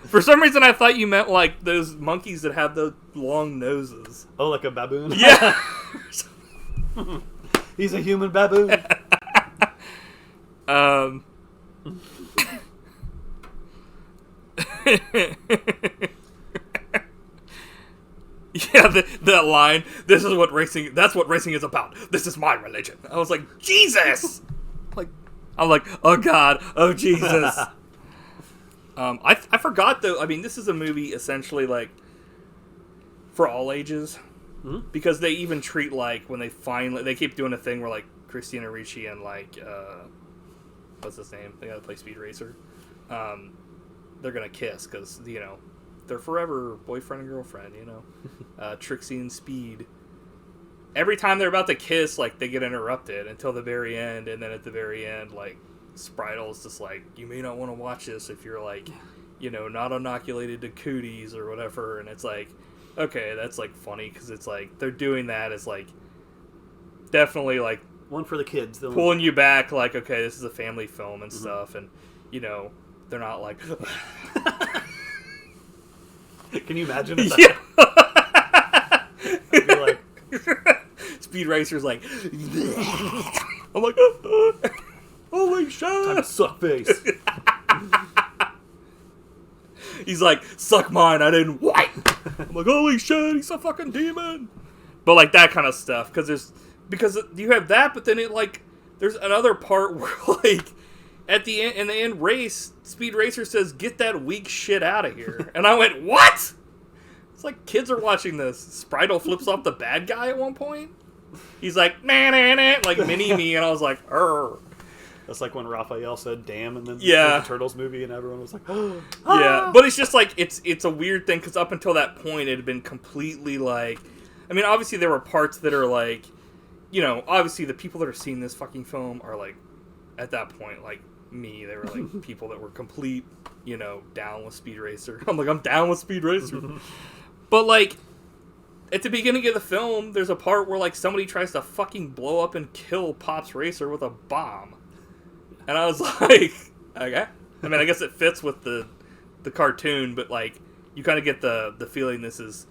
For some reason, I thought you meant, like, those monkeys that have those long noses. Oh, like a baboon? Yeah! He's a human baboon. Yeah, that line, that's what racing is about. This is my religion. I was like, Jesus! I'm like, oh God, oh Jesus. I forgot though, I mean, this is a movie essentially like for all ages. Because they even treat like, when they keep doing a thing where like Christina Ricci and like, what's his name? They gotta play SpeedRacer. They're gonna kiss because, you know, they're forever boyfriend and girlfriend, you know. Trixie and Speed. Every time they're about to kiss, like, they get interrupted until the very end, and then at the very end, like, Spritle's just like, you may not want to watch this if you're, like, you know, not inoculated to cooties or whatever, and it's like, okay, that's, like, funny, because it's like, they're doing that as, like, definitely, like, one for the kids. Pulling you back, like, okay, this is a family film and stuff, and, you know, they're not like... Can you imagine? Yeah. I'd be like... SpeedRacer's like... I'm like, holy shit! Time to suck face. He's like, suck mine, I didn't wipe! I'm like, holy shit, he's a fucking demon! But like, that kind of stuff, because you have that, but then it like, there's another part where like, at the end, in the end race, SpeedRacer says, "Get that weak shit out of here." And I went, "What?" It's like kids are watching this. Spritle flips off the bad guy at one point. He's like, "Nah, nah, nah," like mini me, and I was like, "Arr." That's like when Raphael said "damn" in the Turtles movie, and everyone was like, "Oh." Yeah, but it's just like it's a weird thing because up until that point, it had been completely like, I mean, obviously there were parts that are like, you know, obviously the people that are seeing this fucking film are like, at that point, like me, they were like people that were complete, you know, down with SpeedRacer. I'm like, I'm down with SpeedRacer. But like, at the beginning of the film, there's a part where like somebody tries to fucking blow up and kill Pop's Racer with a bomb. And I was like, okay. I mean, I guess it fits with the cartoon, but like, you kind of get the feeling this is...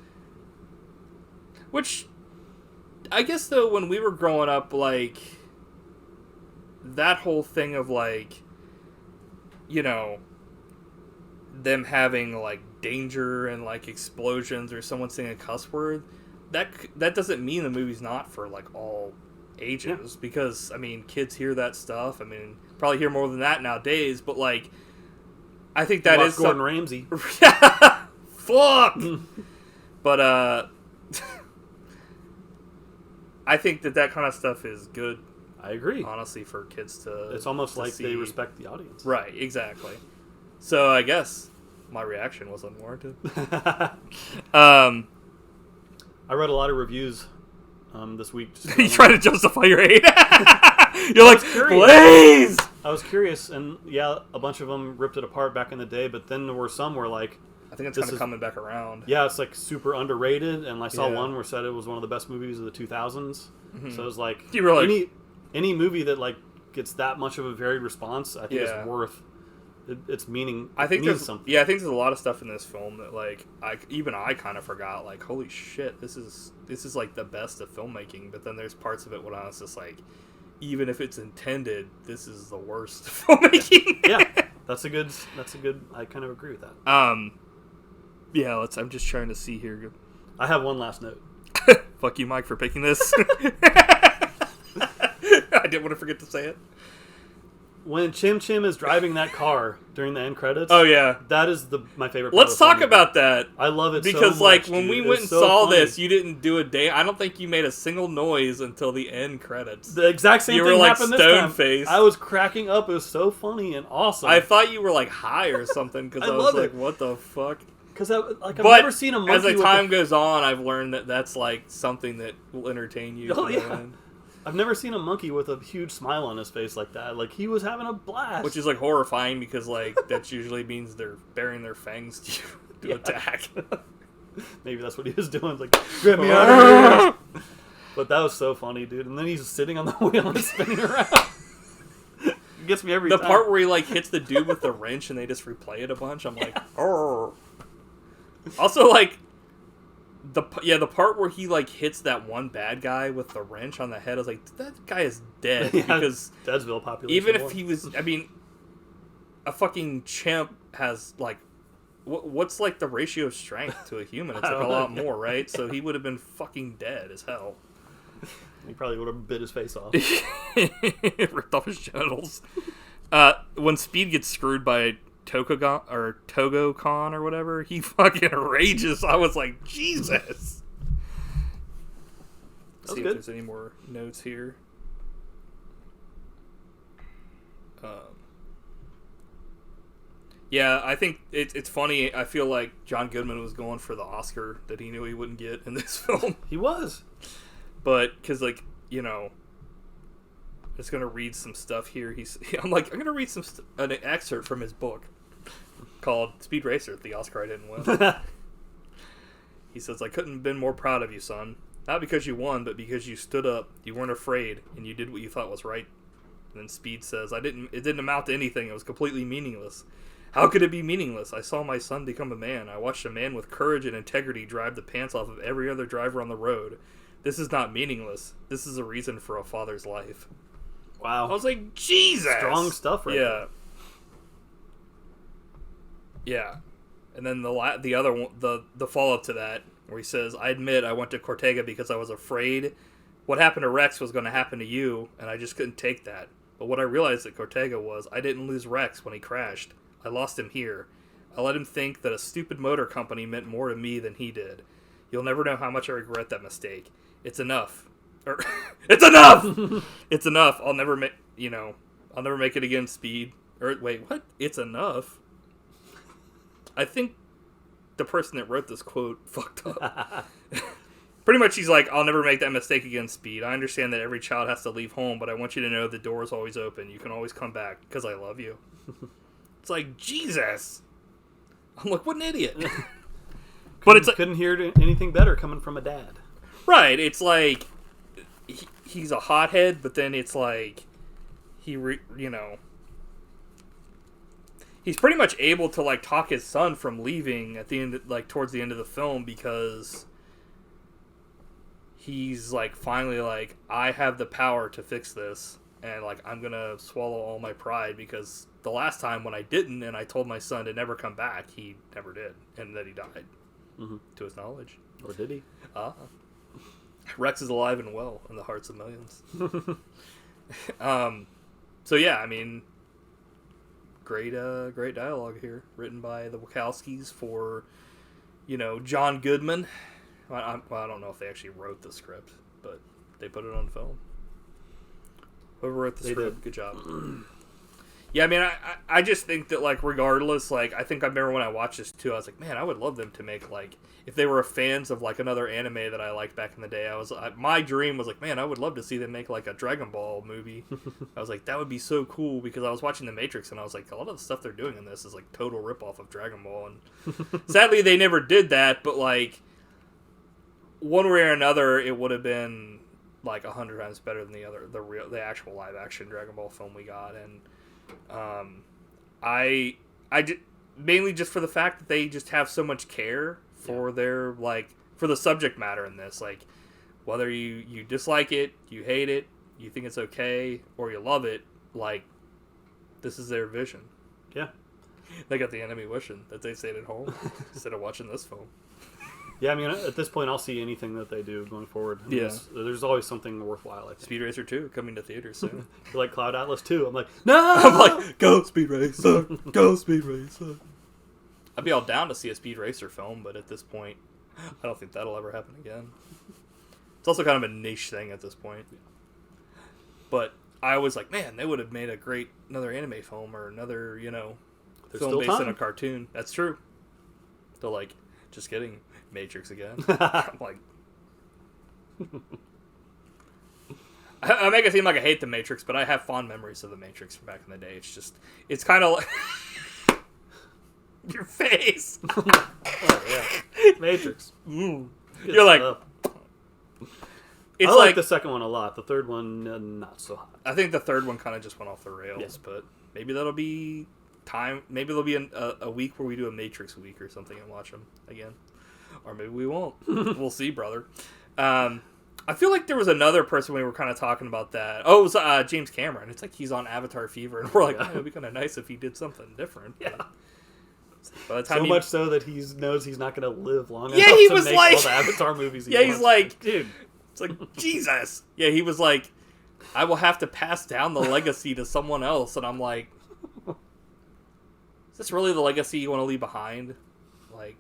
Which, I guess though, when we were growing up, like, that whole thing of like, you know, them having like danger and like explosions or someone saying a cuss word, that doesn't mean the movie's not for like all ages, because I mean, kids hear that stuff. I mean, probably hear more than that nowadays, but like, I think that is Gordon Ramsay. Fuck. But I think that kind of stuff is good. I agree. Honestly, for kids to... It's almost like see. They respect the audience. Right, exactly. So I guess my reaction was unwarranted. I read a lot of reviews this week. You try to justify your hate? You're like, please! I was curious, and yeah, a bunch of them ripped it apart back in the day, but then there were some where like... I think it's kind of coming back around. Yeah, it's like super underrated, and I saw one where said it was one of the best movies of the 2000s. Mm-hmm. So it was like, you were like, any movie that like gets that much of a varied response, I think is worth its meaning. I think there's something. Yeah, I think there's a lot of stuff in this film that like I kind of forgot. Like, holy shit, this is like the best of filmmaking. But then there's parts of it when I was just like, even if it's intended, this is the worst of filmmaking. Yeah, that's a good. I kind of agree with that. Yeah, I'm just trying to see here. I have one last note. Fuck you, Mike, for picking this. I didn't want to forget to say it. When Chim Chim is driving that car during the end credits, oh yeah, that is my favorite part. Let's talk about that. I love it because so like much, when we went and saw this, you didn't do a day. I don't think you made a single noise until the end credits. The exact same thing happened this time. You were like stone-faced. I was cracking up. It was so funny and awesome. I thought you were like high or something because I was like, what the fuck? Because I've never seen a monkey. As the time goes on, I've learned that that's like something that will entertain you. Oh yeah. I've never seen a monkey with a huge smile on his face like that. Like, he was having a blast. Which is, like, horrifying because, like, that usually means they're baring their fangs to attack. Maybe that's what he was doing. Like, get me out of here. But that was so funny, dude. And then he's sitting on the wheel and spinning around. It gets me every time. The part where he, like, hits the dude with the wrench and they just replay it a bunch, I'm like, oh. Also, like... The part where he like hits that one bad guy with the wrench on the head, I was like, that guy is dead. Because Deadsville population. Even if he was, I mean, a fucking chimp has like, what's like the ratio of strength to a human? It's like a lot more, right? So he would have been fucking dead as hell. He probably would have bit his face off. Ripped off his genitals. When Speed gets screwed by Togo-con or whatever, he fucking rages. I was like, Jesus. Let's see if there's any more notes here. Yeah, I think it's funny. I feel like John Goodman was going for the Oscar that he knew he wouldn't get in this film. He was. But, because, like, you know, I'm just going to read some stuff here. I'm going to read an excerpt from his book called SpeedRacer, the Oscar I didn't win. He says, I couldn't have been more proud of you, son. Not because you won, but because you stood up, you weren't afraid, and you did what you thought was right. And then Speed says, it didn't amount to anything. It was completely meaningless. How could it be meaningless? I saw my son become a man. I watched a man with courage and integrity drive the pants off of every other driver on the road. This is not meaningless. This is a reason for a father's life. Wow. I was like, Jesus! Strong stuff right there. Yeah. And then the other one, the follow-up to that, where he says, I admit I went to Cortega because I was afraid what happened to Rex was going to happen to you, and I just couldn't take that. But what I realized at Cortega was I didn't lose Rex when he crashed. I lost him here. I let him think that a stupid motor company meant more to me than he did. You'll never know how much I regret that mistake. It's enough. It's enough! It's enough. I'll never make it again, Speed. Or, wait, what? It's enough? I think the person that wrote this quote fucked up. Pretty much he's like, I'll never make that mistake again, Speed. I understand that every child has to leave home, but I want you to know the door is always open. You can always come back, because I love you. It's like, Jesus! I'm like, what an idiot. But it's like, couldn't hear anything better coming from a dad. Right, it's like, he's a hothead, but then it's like, he's pretty much able to, like, talk his son from leaving at the end, like, towards the end of the film, because he's, like, finally, like, I have the power to fix this, and, like, I'm gonna swallow all my pride, because the last time when I didn't, and I told my son to never come back, he never did, and then he died, to his knowledge. Or did he? Rex is alive and well in the hearts of millions. So yeah, I mean, great dialogue here, written by the Wachowskis for, John Goodman. I don't know if they actually wrote the script, but they put it on film. Whoever wrote the script, good job. Yeah, I mean, I just think that, like, regardless, like, I think I remember when I watched this, too, I was like, man, I would love them to make, like, if they were fans of, like, another anime that I liked back in the day, my dream was, like, man, I would love to see them make, like, a Dragon Ball movie. I was like, that would be so cool, because I was watching The Matrix, and I was like, a lot of the stuff they're doing in this is, like, total ripoff of Dragon Ball, and sadly, they never did that, but, like, one way or another, it would have been, like, 100 times better than the actual live-action Dragon Ball film we got, and mainly just for the fact that they just have so much care for their, like, for the subject matter in this, like, whether you dislike it, you hate it, you think it's okay, or you love it, like, this is their vision. Yeah. They got the enemy wishing that they stayed at home instead of watching this film. Yeah, I mean, at this point, I'll see anything that they do going forward. I mean, there's always something worthwhile, I think. SpeedRacer 2 coming to theaters soon. Like Cloud Atlas 2. I'm like, no! I'm like, go SpeedRacer! Go SpeedRacer! I'd be all down to see a SpeedRacer film, but at this point, I don't think that'll ever happen again. It's also kind of a niche thing at this point. But I was like, man, they would have made another anime film or another, film based on a cartoon. That's true. They're like, just kidding. Matrix again. I'm like, I make it seem like I hate the Matrix, but I have fond memories of the Matrix from back in the day. It's kind of like your face. Oh yeah, Matrix. You're like, I like the second one a lot. The third one, not so hot. I think the third one kind of just went off the rails, but maybe that'll be time. Maybe there'll be a week where we do a Matrix week or something and watch them again. Or maybe we won't. We'll see, brother. I feel like there was another person we were kind of talking about that. Oh, it was James Cameron. It's like he's on Avatar fever, and we're like, it would be kind of nice if he did something different. Yeah. By the time much so that he knows he's not going to live long enough he to was make like, all the Avatar movies he he's wants. like, dude. It's like, Jesus. Yeah, he was like, I will have to pass down the legacy to someone else. And I'm like, is this really the legacy you want to leave behind? Like,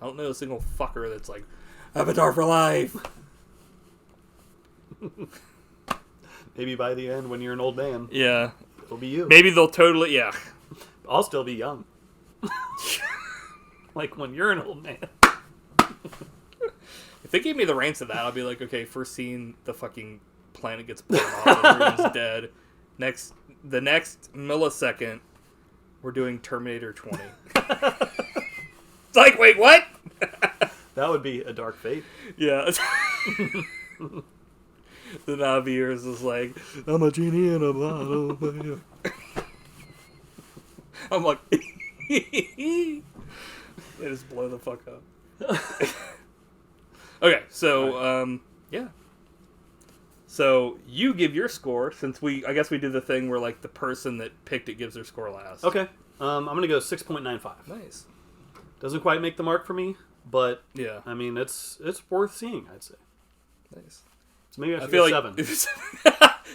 I don't know a single fucker that's like, Avatar for life. Maybe by the end, when you're an old man, yeah, it'll be you. Maybe they'll totally, I'll still be young. Like when you're an old man. If they gave me the reins to that, I'll be like, okay, first scene, the fucking planet gets blown off, everyone's dead. The next millisecond, we're doing Terminator 20. It's like, wait, what? That would be a dark fate. Yeah. The Navi is just like, I'm a genie in a bottle. I'm like, they just blow the fuck up. Okay, so, yeah. So, you give your score, since I guess we did the thing where, like, the person that picked it gives their score last. Okay. I'm going to go 6.95. Nice. Doesn't quite make the mark for me, but, yeah. I mean, it's worth seeing, I'd say. Nice. So maybe I should go 7.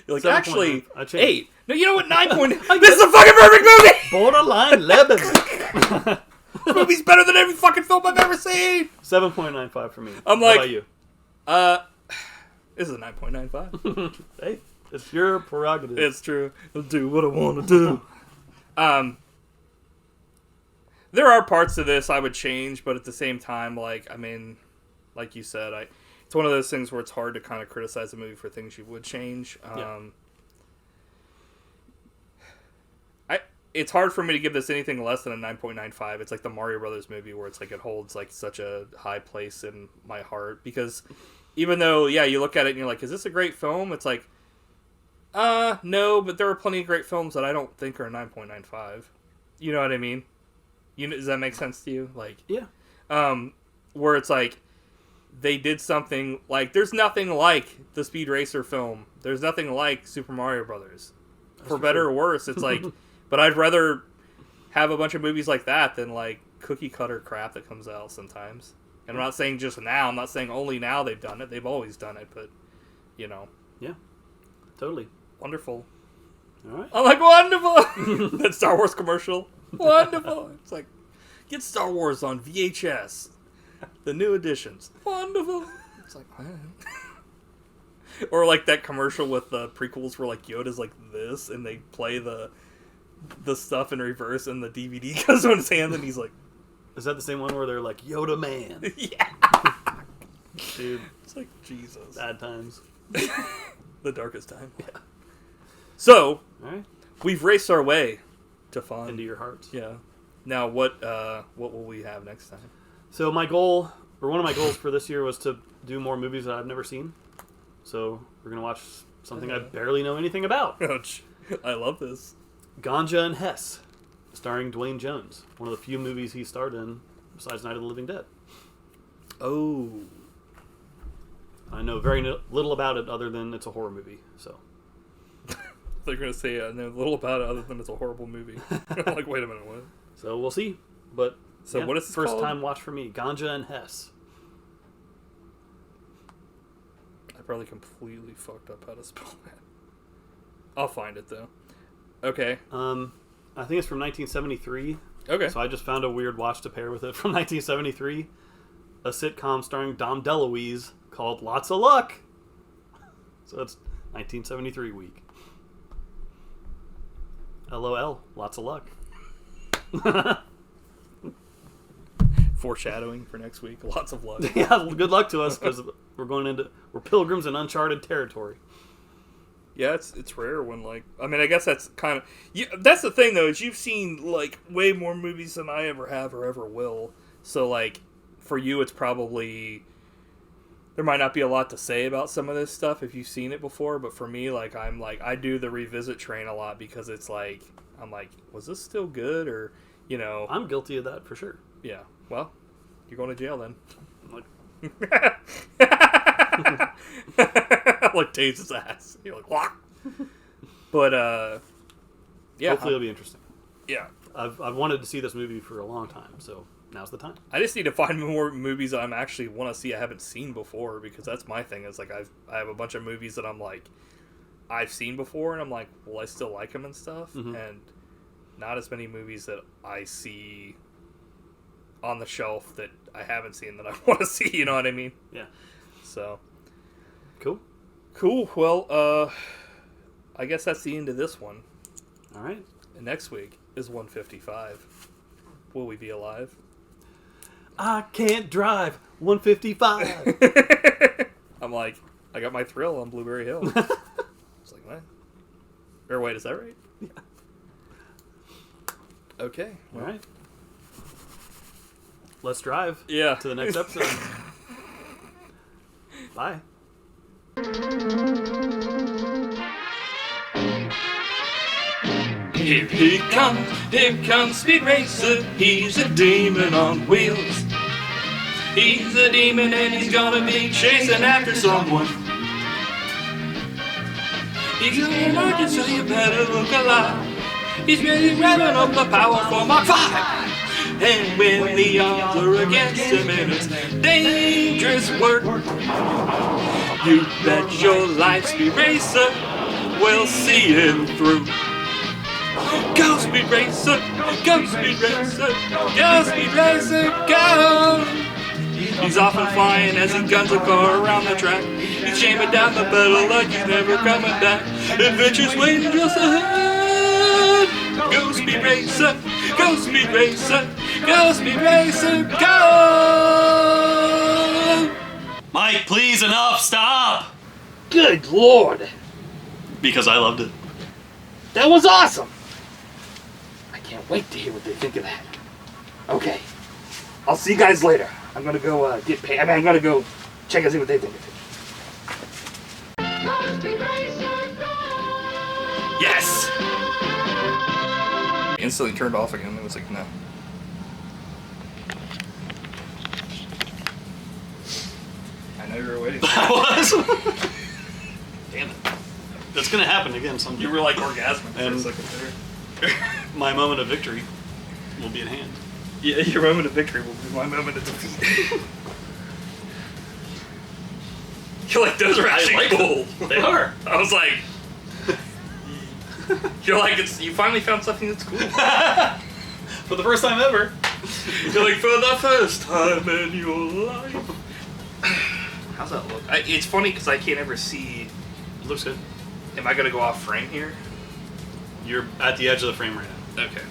You're like, actually, 8. No, you know what? 9 point. This is a fucking perfect movie. Borderline 11. This movie's better than every fucking film I've ever seen. 7.95 for me. I'm like, how about you? This is a 9.95. Hey, it's your prerogative. It's true. I'll do what I want to do. There are parts of this I would change, but at the same time, like, I mean, like you said, it's one of those things where it's hard to kind of criticize a movie for things you would change. It's hard for me to give this anything less than a 9.95. It's like the Mario Brothers movie where it's like it holds like such a high place in my heart, because even though, yeah, you look at it and you're like, is this a great film? It's like, no, but there are plenty of great films that I don't think are 9.95. You know what I mean? Does that make sense to you? Like, yeah. Where it's like, they did something, like, there's nothing like the SpeedRacer film. There's nothing like Super Mario Brothers. For better or worse, it's like, but I'd rather have a bunch of movies like that than, like, cookie cutter crap that comes out sometimes. And I'm not saying just now. I'm not saying only now they've done it. They've always done it, but, you know. Yeah, totally. Wonderful. All right. I'm like, wonderful! That Star Wars commercial. Wonderful. It's like, get Star Wars on VHS. The new editions. Wonderful. It's like, man. Or like that commercial with the prequels where like Yoda's like this and they play the stuff in reverse and the DVD goes on his hand and he's like... Is that the same one where they're like, Yoda man? Yeah. Dude. It's like, Jesus. Bad times. The darkest time. Yeah. So, all right, we've raced our way to fun. Into your hearts. Yeah. Now, what will we have next time? So my goal, or one of my goals for this year, was to do more movies that I've never seen. So we're going to watch something I barely know anything about. I love this. Ganja and Hess, starring Dwayne Jones. One of the few movies he starred in besides Night of the Living Dead. Oh. I know very little about it other than it's a horror movie, so... They're going to say I know little about it other than it's a horrible movie. I'm like, wait a minute, what? So we'll see. But so what is this first called? time watch for me? Ganja and Hess. I probably completely fucked up how to spell that. I'll find it though. Okay. I think it's from 1973. Okay. So I just found a weird watch to pair with it from 1973. A sitcom starring Dom DeLuise called Lots of Luck. So it's 1973 week. LOL. Lots of luck. Foreshadowing for next week. Lots of luck. Yeah, good luck to us because we're pilgrims in uncharted territory. Yeah, it's rare when like I guess that's kind of that's the thing though is you've seen like way more movies than I ever have or ever will. So like for you it's probably there might not be a lot to say about some of this stuff if you've seen it before, but for me like I do the revisit train a lot because it's like I'm like, was this still good or you know? I'm guilty of that for sure. Yeah. Well, you're going to jail then. Like tase his ass. You're like, what? But yeah. Hopefully it'll be interesting. Yeah. I've wanted to see this movie for a long time, so now's the time. I just need to find more movies that I'm actually want to see I haven't seen before because that's my thing. Is like I have a bunch of movies that I'm like I've seen before and I'm like, well, I still like them and stuff, and not as many movies that I see on the shelf that I haven't seen that I want to see. You know what I mean? Yeah. So cool. Well, I guess that's the end of this one. All right. And next week is 155. Will we be alive? I can't drive 155. I'm like, I got my thrill on Blueberry Hill. It's like, what? Or wait, is that right? Yeah. Okay. All right. Let's drive. Yeah. To the next episode. Bye. Here comes SpeedRacer. He's a demon on wheels. He's a demon and he's gonna be chasing after someone. He's a market, so you better look alive. He's really revving up the power for Mach 5. And when the odds are against him and it's dangerous work, you bet your life, SpeedRacer, we'll see him through. Go Speed Racer, go Speed Racer, go Speed Racer, go! He's off and flying as he guns a car around the track. He's jamming down the pedal like he's never coming back. Adventure's waiting just ahead. Go Speed Racer, go Speed Racer, go Speed Racer, go! Mike, please, enough, stop! Good Lord! Because I loved it. That was awesome! I can't wait to hear what they think of that. Okay, I'll see you guys later. I'm gonna go get paid. I'm gonna go check and see what they think of it. Yes! Instantly turned off again. It was like, no. I know you were waiting for I was. Damn it. That's gonna happen again someday. You were like orgasmic for a And- second there. My moment of victory will be at hand. Yeah, your moment of victory will be my moment of defeat. You're like, those are actually like cool. They are. I was like, you're like, you finally found something that's cool. For the first time ever. You're like, for the first time in your life. How's that look? It's funny because I can't ever see. It looks good. Am I going to go off frame here? You're at the edge of the frame right now. Okay.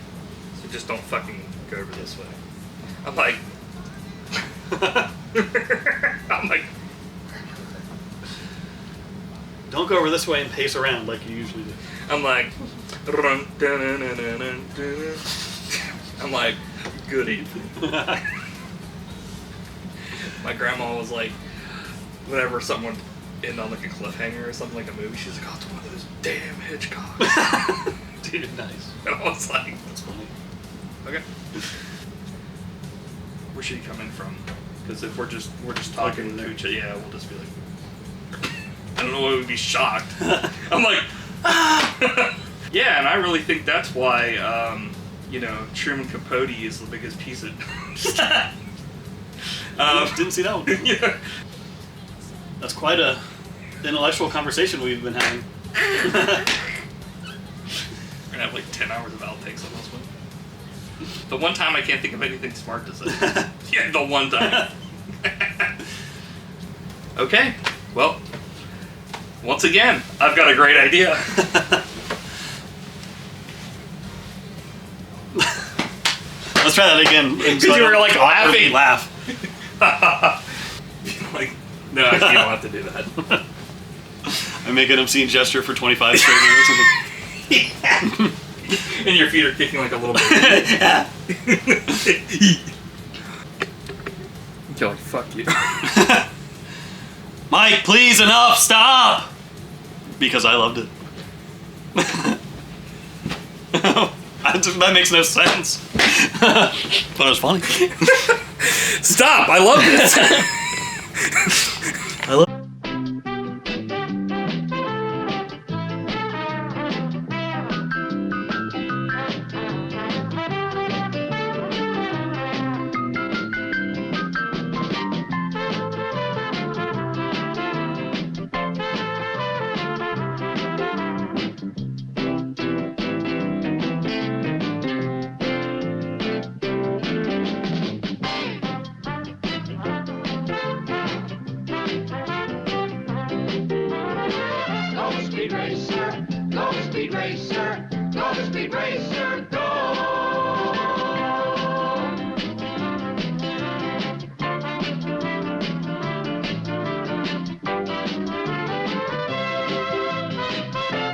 So just don't fucking go over this way. I'm like. I'm like. Don't go over this way and pace around like you usually do. I'm like. I'm like, good evening. My grandma was like, whenever someone end on like a cliffhanger or something like a movie, she's like, oh, it's one of those damn Hitchcocks. Dude, nice. And I was like, That's funny. okay. Where should he come in from? Because if we're just talking to each other, yeah, we'll just be like, I don't know why we'd be shocked. I'm like, yeah, and I really think that's why, Truman Capote is the biggest piece of. Didn't see that one. Yeah. That's quite a intellectual conversation we've been having. We're gonna have like 10 hours of outtakes on this one. The one time I can't think of anything smart to say. Yeah, the one time. Okay, well, once again, I've got a great idea. Let's try that again. Because you were like laughing. Laugh. Like, no, I can't have to do that. I make an obscene gesture for 25 straight minutes. And your feet are kicking like a little bit. You're like, fuck you. Mike, please, enough, stop! Because I loved it. That makes no sense. But it was funny. Stop! I love this. I love. Go Speed Racer, go Speed Racer, go!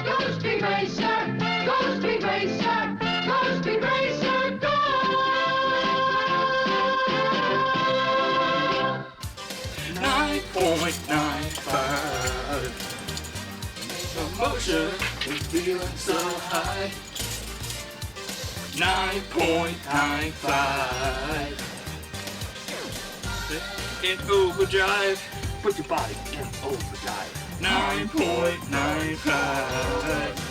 Go Speed Racer, go Speed Racer, go Speed Racer, go! 9.95. Emotion is feeling so high. 9.95. In overdrive. Put your body in overdrive. 9.95.